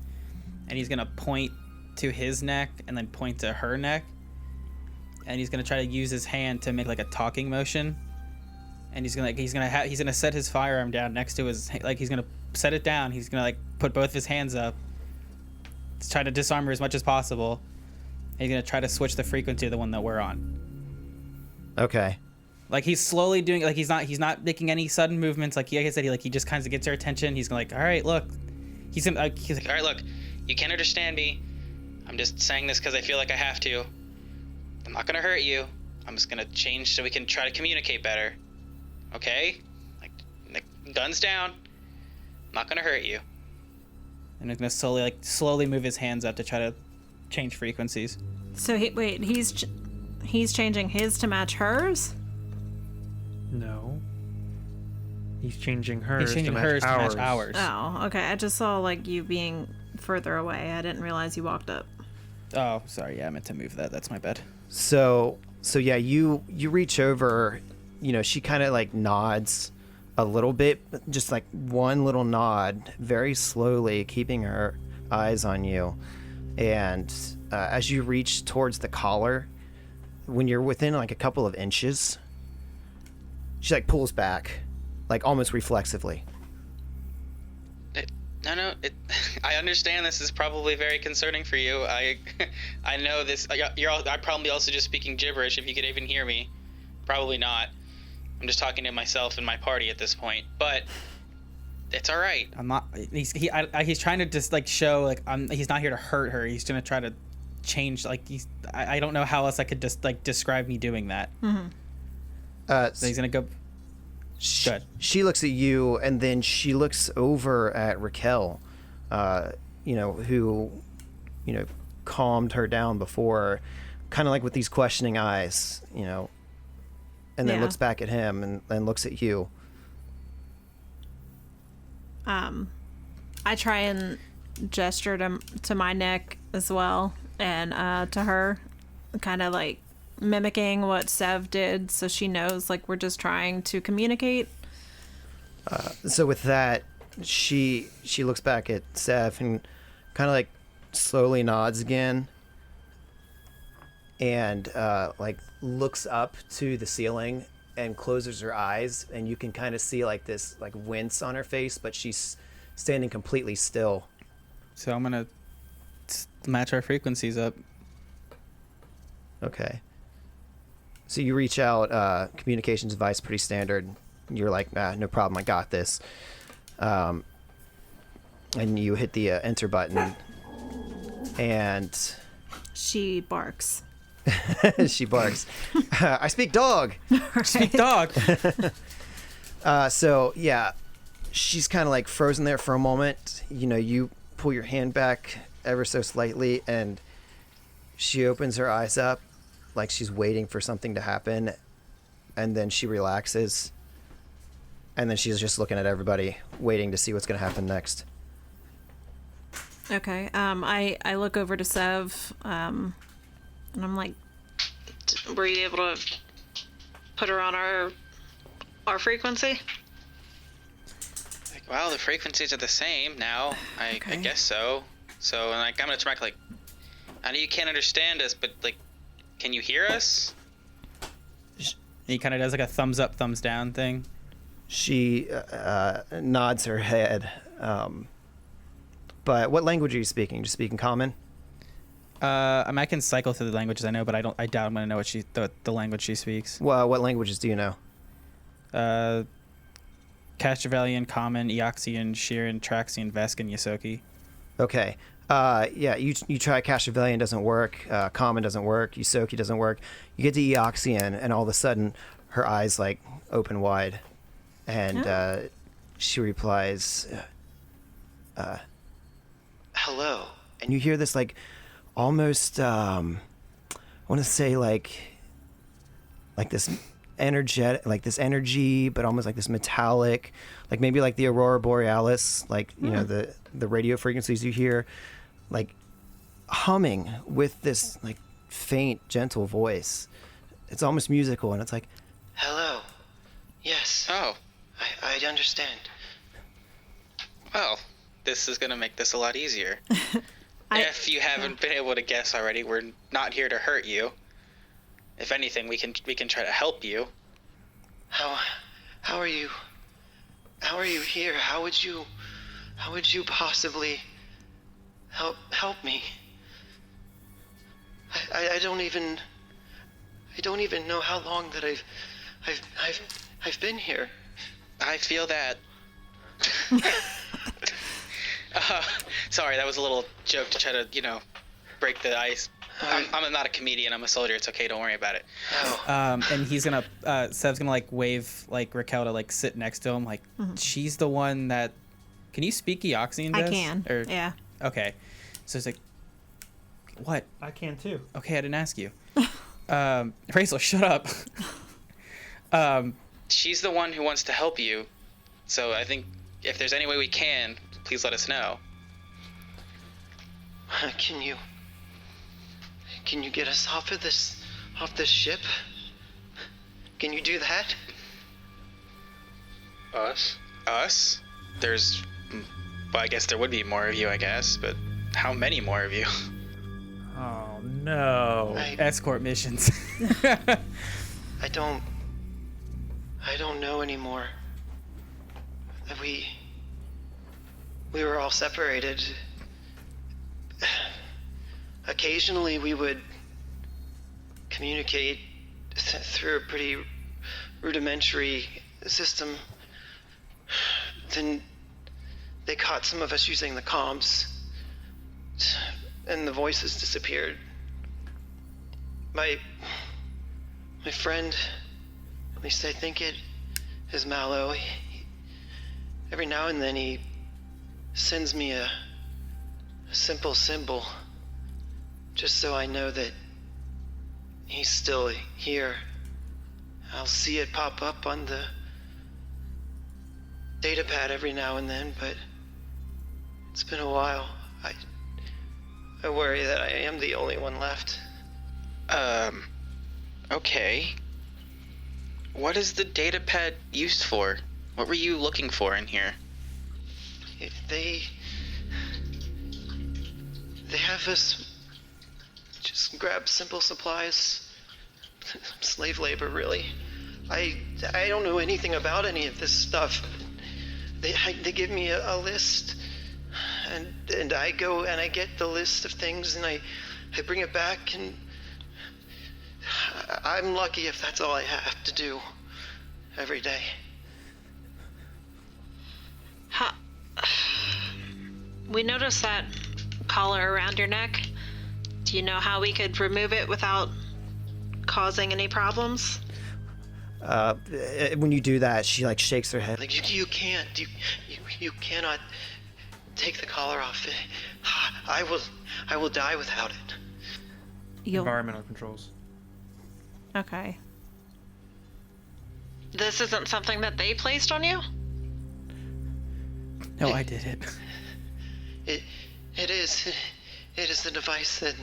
and he's gonna point to his neck and then point to her neck, and he's gonna try to use his hand to make like a talking motion, and he's gonna set his firearm down next to his, like, he's gonna set it down. He's gonna like put both his hands up to try to disarm her as much as possible. And he's gonna try to switch the frequency of the one that we're on. Okay. Like, he's slowly doing, like, he's not making any sudden movements. Like I said, he just kind of gets her attention. He's like, all right, look. He's like, All right, look, you can't understand me. I'm just saying this because I feel like I have to. I'm not gonna hurt you. I'm just gonna change so we can try to communicate better. Okay? Like, guns down. I'm not gonna hurt you. and he's gonna slowly move his hands up to try to change frequencies. So he's changing his to match hers? No. He's changing hers. He's changing to match hers ours. to match ours. Oh, okay. I just saw like you being further away. I didn't realize you walked up. Oh, sorry. Yeah, I meant to move that. That's my bad. So yeah, you reach over, she kind of like nods a little bit, just like one little nod, very slowly, keeping her eyes on you. And as you reach towards the collar, when you're within like a couple of inches, she like pulls back, like almost reflexively. No. I understand this is probably very concerning for you. I know this. I'm probably also just speaking gibberish. If you could even hear me, probably not. I'm just talking to myself and my party at this point. But it's all right. I'm not. He's trying to just like show like he's not here to hurt her. He's gonna try to change. Like I don't know how else I could just like describe me doing that. Mm-hmm. So he's gonna go. Good. She looks at you, and then she looks over at Raquel, who, calmed her down before, kind of like with these questioning eyes, and then looks back at him and then looks at you. I try and gesture to my neck as well, and to her, kind of like mimicking what Sev did, so she knows like we're just trying to communicate. So with that, she looks back at Sev and kind of like slowly nods again, and like looks up to the ceiling and closes her eyes, and you can kind of see like this like wince on her face, but she's standing completely still. So I'm gonna match our frequencies up. Okay. So you reach out, communications device, pretty standard. You're like, no problem, I got this. And you hit the enter button, and She barks. she barks. I speak dog. Speak dog. So yeah, she's kind of like frozen there for a moment. You pull your hand back ever so slightly, and she opens her eyes up, like she's waiting for something to happen, and then she relaxes, and then she's just looking at everybody, waiting to see what's going to happen next. Okay. I look over to Sev, and I'm like, Were you able to put her on our frequency? Like, well, the frequencies are the same now. I guess so. So, and like, I'm gonna try like, I know you can't understand us, but like, can you hear us? He kind of does like a thumbs up, thumbs down thing. She nods her head. But what language are you speaking? Just speaking Common? I can cycle through the languages I know, but I doubt I'm gonna know what the language she speaks. Well, what languages do you know? Castravalian, Common, Eoxian, Shirin, Traxian, Vesk, and Yosoki. Okay. Yeah, you try Castravalian, doesn't work. Common doesn't work. Yosoki doesn't work. You get to Eoxian, and all of a sudden, her eyes like open wide, and she replies, "Hello." And you hear this like almost, I want to say like this energetic, like this energy, but almost like this metallic, like maybe like the Aurora Borealis, like the radio frequencies you hear, like humming with this like faint, gentle voice. It's almost musical, and it's like, "Hello. Yes. Oh. I understand." Well, this is gonna make this a lot easier. If you haven't been able to guess already, we're not here to hurt you. If anything, we can try to help you. How How are you here? How would you possibly help me? I don't even know how long that I've been here. I feel that. Sorry, that was a little joke to try to, break the ice. I'm not a comedian. I'm a soldier. It's okay. Don't worry about it. Oh. And he's gonna, Seb's gonna like wave like Raquel to like sit next to him. Like she's the one that. Can you speak Eoxian? I can. Yeah. Okay. So it's like, what? I can too. Okay, I didn't ask you. Rachel, shut up. She's the one who wants to help you. So I think if there's any way we can, please let us know. Can you get us off this ship? Can you do that? Us? There's, well, I guess there would be more of you, I guess, but how many more of you? Oh no. Escort missions. I don't know anymore. We were all separated. Occasionally we would communicate through a pretty rudimentary system. Then they caught some of us using the comms, and the voices disappeared. My friend, at least I think it is Mallow, every now and then he sends me a simple symbol just so I know that he's still here. I'll see it pop up on the datapad every now and then, but it's been a while. I worry that I am the only one left. Okay. What is the datapad used for? What were you looking for in here? They have us just grab simple supplies. Slave labor, really. I don't know anything about any of this stuff. They give me a list, and I go and I get the list of things, and I bring it back, and I'm lucky if that's all I have to do every day. We noticed that collar around your neck. Do you know how we could remove it without causing any problems? When you do that, she like shakes her head. Like you can't. You cannot take the collar off. I will die without it. Environmental controls. Okay. This isn't something that they placed on you? No, I did it. It is the device that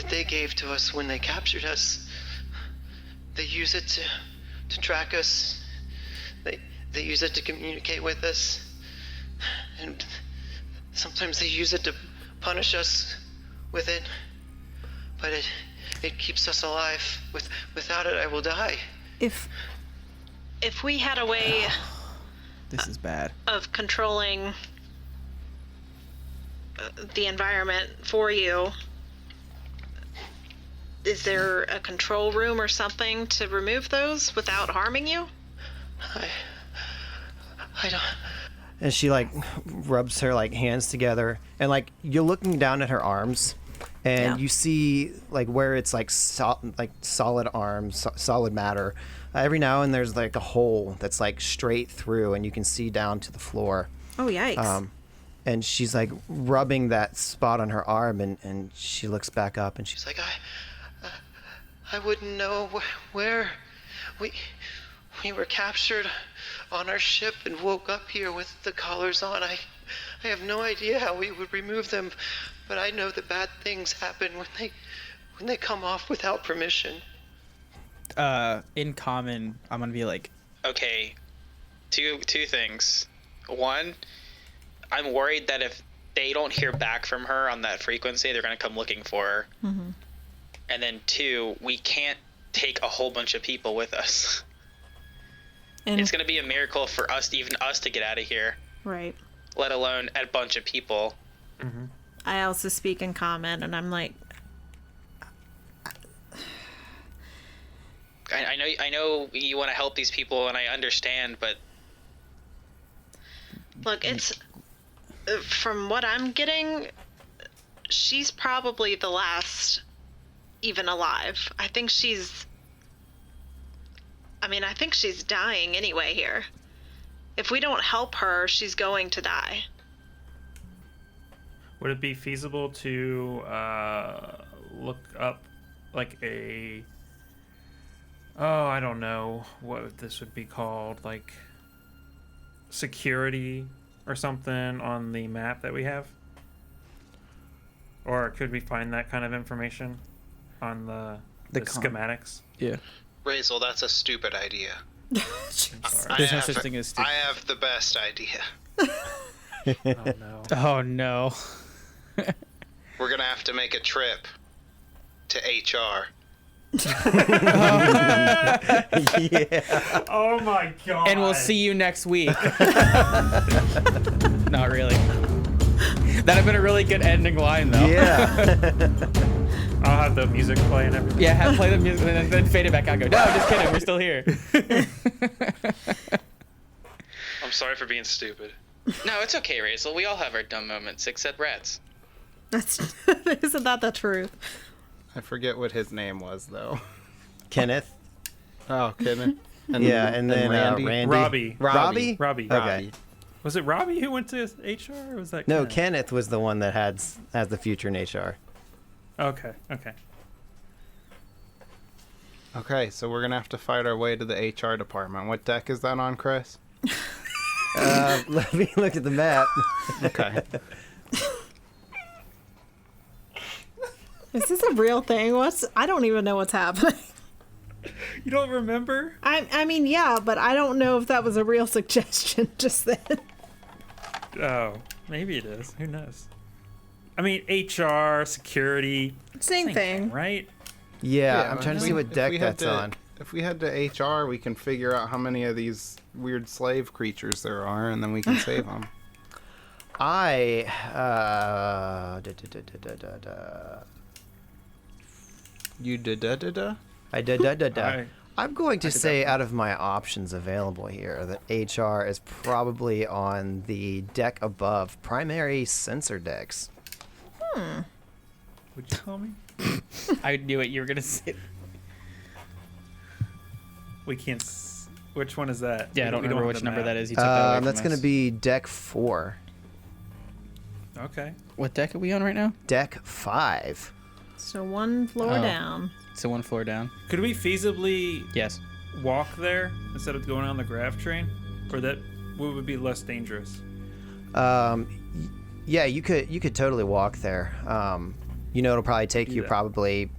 they gave to us when they captured us. They use it to track us. They use it to communicate with us. And sometimes they use it to punish us with it. But it keeps us alive. Without it, I will die. If we had a way This is bad. of controlling the environment for you, is there a control room or something to remove those without harming you? I don't. And she like rubs her like hands together, and like you're looking down at her arms, and you see like where it's like solid arms, solid matter. Every now and there's like a hole that's like straight through, and you can see down to the floor. Oh, yikes. And she's like rubbing that spot on her arm, and she looks back up, and she's like, I wouldn't know where we were captured on our ship and woke up here with the collars on. I have no idea how we would remove them, but I know that bad things happen when they come off without permission. In common, I'm gonna be like, Okay, two things. One, I'm worried that if they don't hear back from her on that frequency, they're gonna come looking for her. Mm-hmm. And then two, we can't take a whole bunch of people with us. And It's gonna be a miracle for even us to get out of here, right. let alone a bunch of people. I also speak in comment, and I'm like, I know you want to help these people, and I understand, but Look, it's from what I'm getting, she's probably the last even alive. I think she's dying anyway here. If we don't help her, she's going to die. Would it be feasible to look up like I don't know what this would be called, like security or something on the map that we have? Or could we find that kind of information on the schematics? Yeah. Razel, that's a stupid idea. Sorry. There's no such thing as stupid. I have the best idea. Oh no. Oh no. We're gonna have to make a trip to HR. Yeah. Oh my god. And we'll see you next week. Not really. That'd have been a really good ending line, though. Yeah. I'll have the music play and everything. Yeah, play the music and then fade it back out. Go, no, just kidding. We're still here. I'm sorry for being stupid. no, it's okay, Razel. We all have our dumb moments, except rats. that's isn't that the truth? I forget what his name was though. Kenneth. Oh, Kenneth. Yeah, and then Randy. Robbie. Robbie? Okay. Was it Robbie who went to HR, or was that No, Kenneth? Kenneth was the one that has the future in HR. Okay. Okay, so we're gonna have to fight our way to the HR department. What deck is that on, Chris? Let me look at the map. Okay. Is this a real thing? I don't even know what's happening. You don't remember? I mean, yeah, but I don't know if that was a real suggestion just then. Oh, maybe it is. Who knows? I mean, HR, security. Same thing. Right? Yeah, I'm trying to see what deck that's on. If we head to HR, we can figure out how many of these weird slave creatures there are, and then we can save them. You da-da-da-da? I'm going to say out of my options available here that HR is probably on the deck above primary sensor decks. Would you tell me? I knew it. You were going to say. We can't. Which one is that? Yeah, I don't remember have which the number map. that is. You took that away from That's going to us. be deck 4. Okay. What deck are we on right now? Deck 5. So one floor Oh. down. So one floor down. Could we feasibly Yes. walk there instead of going on the grav train, or that would be less dangerous? Yeah, you could totally walk there. It'll probably take you Yeah. probably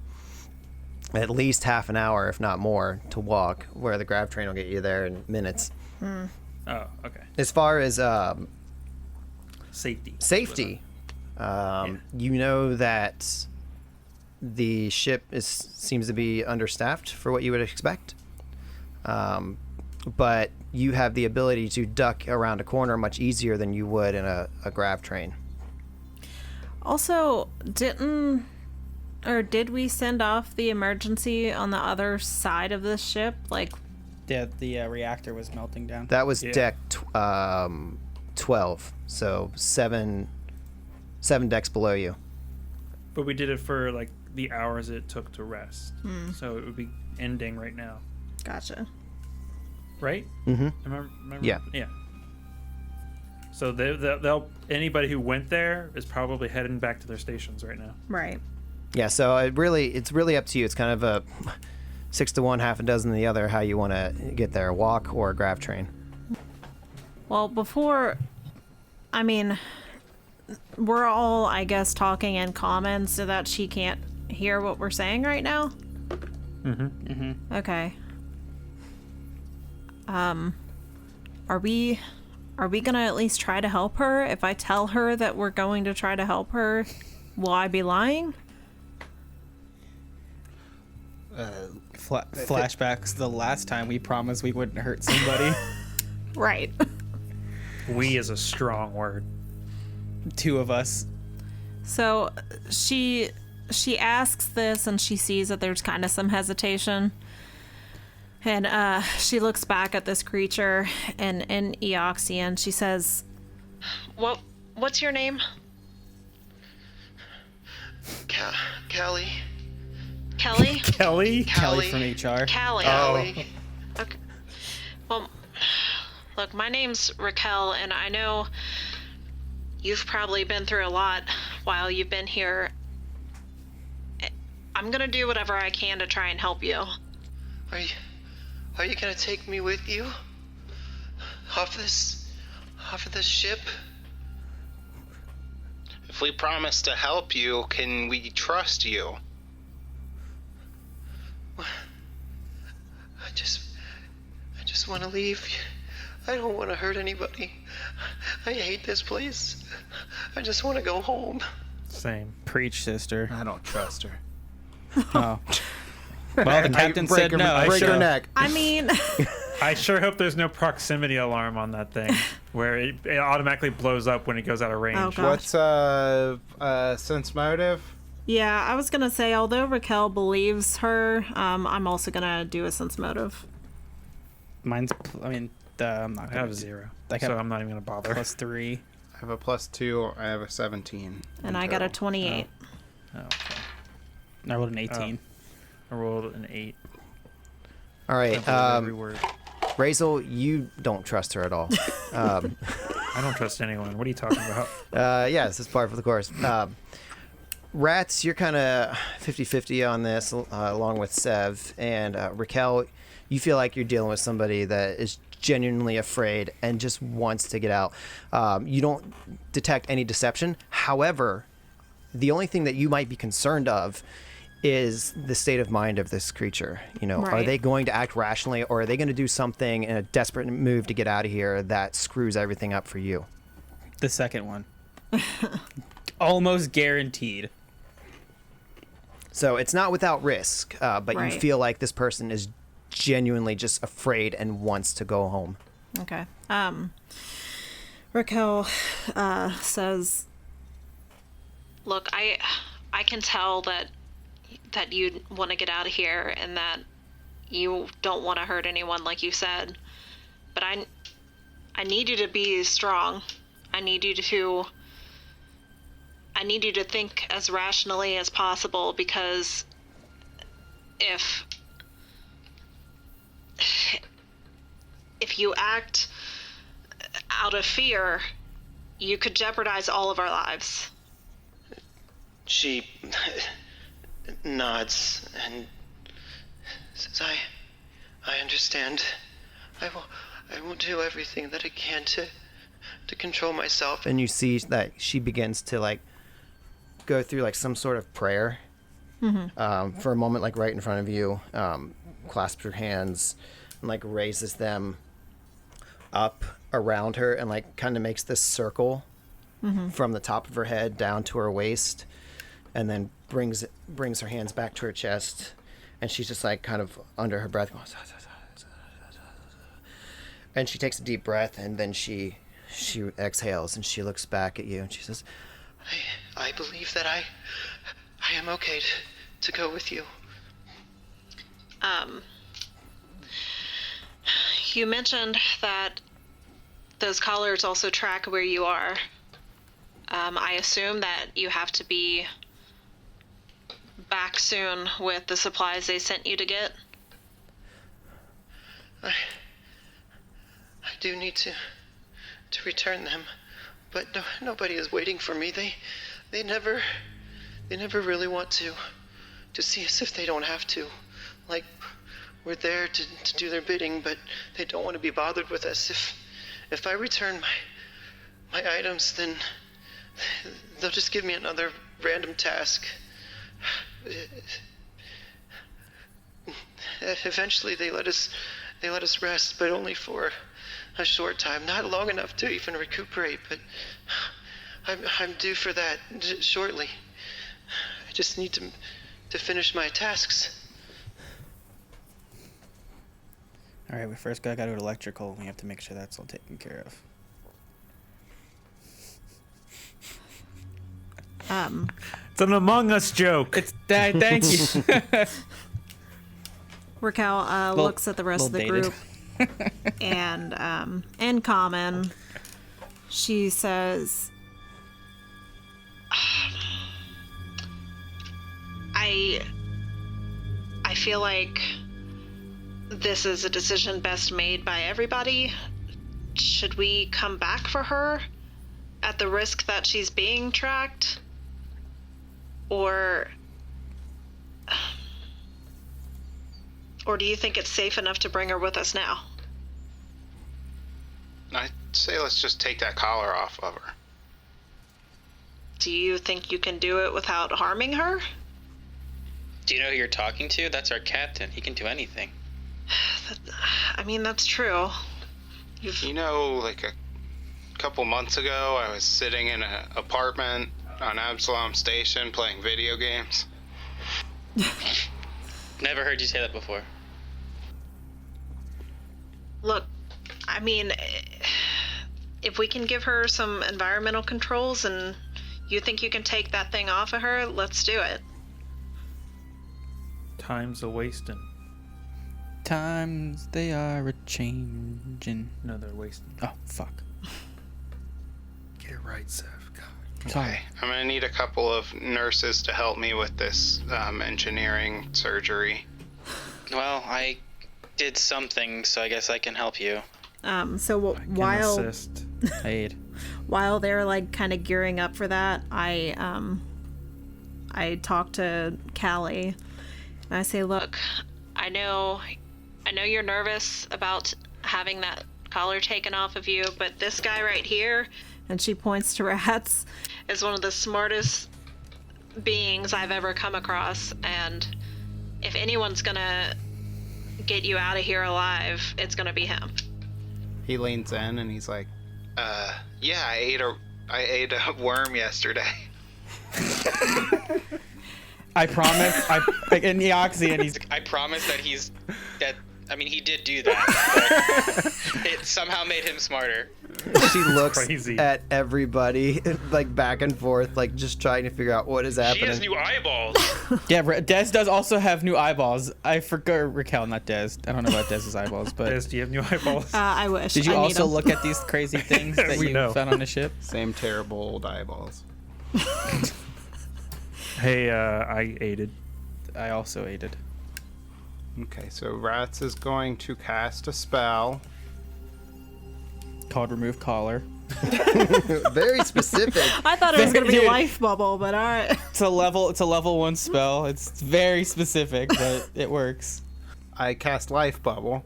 at least half an hour, if not more, to walk, where the grav train will get you there in minutes. Oh, okay. As far as Safety. you know that the ship seems to be understaffed for what you would expect, but you have the ability to duck around a corner much easier than you would in a grav train. Also, did we send off the emergency on the other side of this ship? Like, Yeah, the reactor was melting down. That was Yeah. deck 12, so seven decks below you. But we did it for like the hours it took to rest, so it would be ending right now, gotcha. right? Mm-hmm. Remember? Yeah. Yeah. So they'll anybody who went there is probably heading back to their stations right now. Right. Yeah, so it's really up to you. It's kind of a 6 to 1, half a dozen the other, how you want to get there, walk or grav train. Well, we're all, I guess, talking in common so that she can't hear what we're saying right now? Okay. Are we gonna at least try to help her? If I tell her that we're going to try to help her, will I be lying? Flashbacks the last time we promised we wouldn't hurt somebody. Right. We is a strong word. 2 of us. So she asks this, and she sees that there's kind of some hesitation. And she looks back at this creature in Eoxian. She says, What's your name? Callie. Kelly? Kelly? Kelly from HR. Callie. Callie. Okay. Well, look, my name's Raquel, and I know you've probably been through a lot while you've been here. I'm gonna do whatever I can to try and help you. Are you gonna take me with you? Off this ship? If we promise to help you, can we trust you? I just want to leave. I don't want to hurt anybody. I hate this place. I just want to go home. Same. Preach, sister. I don't trust her. Oh. Well, the captain said no. Break her neck. I mean, I sure hope there's no proximity alarm on that thing where it automatically blows up when it goes out of range. Oh, God. What's sense motive? yeah, I was going to say, although Raquel believes her, I'm also going to do a sense motive. Mine's, I'm not I gonna have do- 0, I so have I'm not even gonna bother. +3. I have a +2. I have a 17. And I got a 28. Oh, okay. I rolled an 18. I rolled an 8. All right, Every word. Razel, you don't trust her at all. I don't trust anyone. What are you talking about? Yeah, this is par for the course. Rats, you're kind of 50-50 on this, along with Sev. And Raquel, you feel like you're dealing with somebody that is genuinely afraid and just wants to get out. You don't detect any deception. However, the only thing that you might be concerned of is the state of mind of this creature. You know, are Right. they going to act rationally, or are they going to do something in a desperate move to get out of here that screws everything up for you? The second one. Almost guaranteed. So it's not without risk, but Right. you feel like this person is genuinely just afraid and wants to go home. Okay. Raquel says, Look, I can tell that you want to get out of here and that you don't want to hurt anyone, like you said. But I need you to be strong. I need you to think as rationally as possible, because if you act out of fear, you could jeopardize all of our lives. She nods and says, I understand. I will do everything that I can to control myself. And you see that she begins to like go through like some sort of prayer for a moment, like right in front of you, clasps her hands and like raises them up around her and like kind of makes this circle from the top of her head down to her waist, and then brings her hands back to her chest, and she's just like kind of under her breath going, and she takes a deep breath, and then she exhales and she looks back at you and she says, I believe that I am okay to go with you. You mentioned that those collars also track where you are. I assume that you have to be back soon with the supplies they sent you to get. I do need to return them, but nobody is waiting for me. They never really want to see us if they don't have to. Like, we're there to do their bidding, but they don't want to be bothered with us. If I return my items, then they'll just give me another random task. Eventually they let us rest, but only for a short time, not long enough to even recuperate, but I'm due for that shortly. I just need to finish my tasks. All right, we first gotta go to electrical. We have to make sure that's all taken care of. It's an Among Us joke. It's thank you. Raquel looks at the rest of the dated. group and in common, she says, I feel like this is a decision best made by everybody. Should we come back for her at the risk that she's being tracked? Or do you think it's safe enough to bring her with us now? I'd say let's just take that collar off of her. Do you think you can do it without harming her? Do you know who you're talking to? That's our captain. He can do anything. I mean, that's true. You know, like a couple months ago, I was sitting in an apartment on Absalom Station playing video games. Never heard you say that before. Look, I mean, if we can give her some environmental controls and you think you can take that thing off of her, let's do it. Time's a wasting. Times they are a changing. No, they're wasting. Oh fuck. Get it right, Seth. God. Sorry. I'm gonna need a couple of nurses to help me with this engineering surgery. Well, I did something, so I guess I can help you. so Can while assist. Aid. while they're like kind of gearing up for that, I talk to Callie and I say, look, I know you're nervous about having that collar taken off of you, but this guy right here and she points to Rats. is one of the smartest beings I've ever come across, and if anyone's gonna get you out of here alive, it's gonna be him. He leans in and he's like, Yeah, I ate a worm yesterday. I promise. In the oxy, and he's. I promise that I mean, he did do that, but it somehow made him smarter. She looks crazy. at everybody, like back and forth, like just trying to figure out what is She happening. has new eyeballs. Yeah, Des does also have new eyeballs. I forgot Raquel, not Des. I don't know about Des's eyeballs, but Des, do you have new eyeballs? I wish. did you I need also 'em. look at these crazy things that We you know. found on the ship? same terrible old eyeballs. Hey, I aided. I also aided. Okay, so Rats is going to cast a spell. Called remove collar. Very specific. I thought it was gonna be Dude. life bubble, but all right. It's a level 1 spell. It's very specific, but it works. I cast Life Bubble.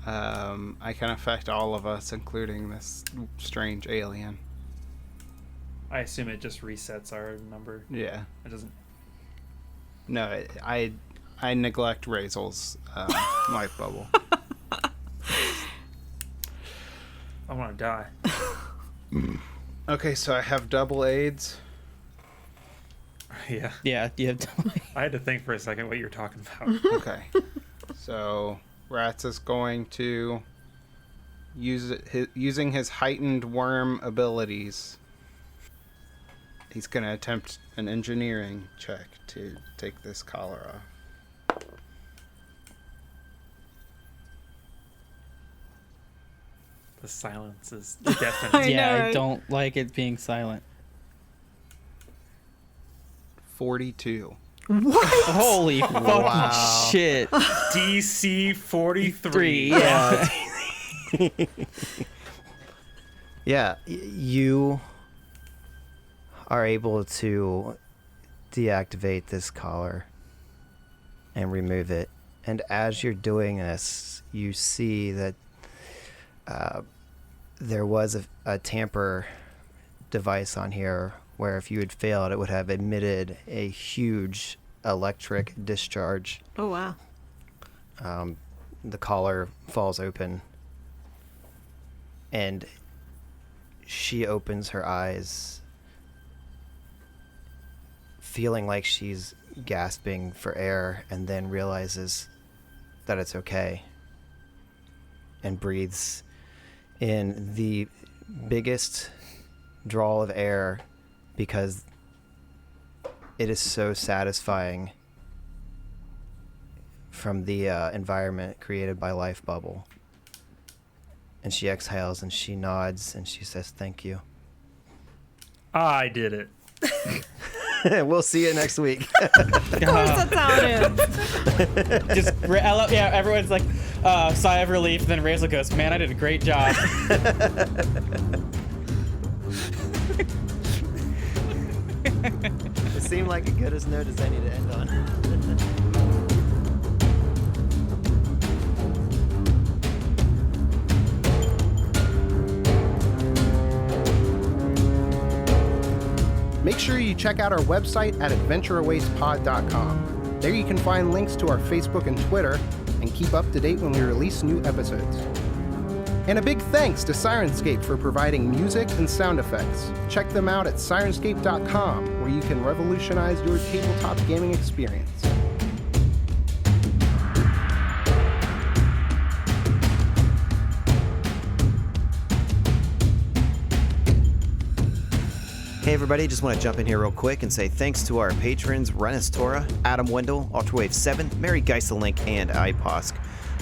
I can affect all of us, including this strange alien. I assume it just resets our number. Yeah. It doesn't. No, I neglect Razel's Life Bubble. I want to die. Okay, so I have double aids. Yeah. Yeah, you have I had to think for a second what you were talking about. Okay. So Rats is going to using his heightened worm abilities. He's going to attempt an engineering check to take this collar off. The silence is I deafening. Yeah, know, I right? don't like it being silent. 42. Holy fucking shit. DC 43. Yeah. Yeah, you are able to deactivate this collar and remove it. And as you're doing this, you see that there was a tamper device on here where if you had failed, it would have emitted a huge electric discharge. Oh wow. The collar falls open, and she opens her eyes, feeling like she's gasping for air, and then realizes that it's okay and breathes in the biggest drawl of air because it is so satisfying from the environment created by Life Bubble. And she exhales and she nods and she says, "Thank you." I did it. We'll see you next week. Of course, that's how it is. Yeah, everyone's like, sigh of relief. Then Razel goes, "Man, I did a great job." It seemed like a good as note as any to end on. Make sure you check out our website at adventureawaystpod.com. There you can find links to our Facebook and Twitter and keep up to date when we release new episodes. And a big thanks to Sirenscape for providing music and sound effects. Check them out at sirenscape.com, where you can revolutionize your tabletop gaming experience. Hey everybody, just want to jump in here real quick and say thanks to our patrons Rennis Tora, Adam Wendell, Ultrawave 7, Mary Geiselink, and iPosk.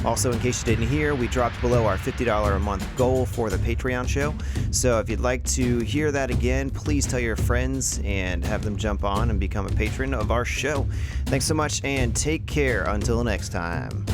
Also, in case you didn't hear, we dropped below our $50 a month goal for the Patreon show. So if you'd like to hear that again, please tell your friends and have them jump on and become a patron of our show. Thanks so much and take care until next time.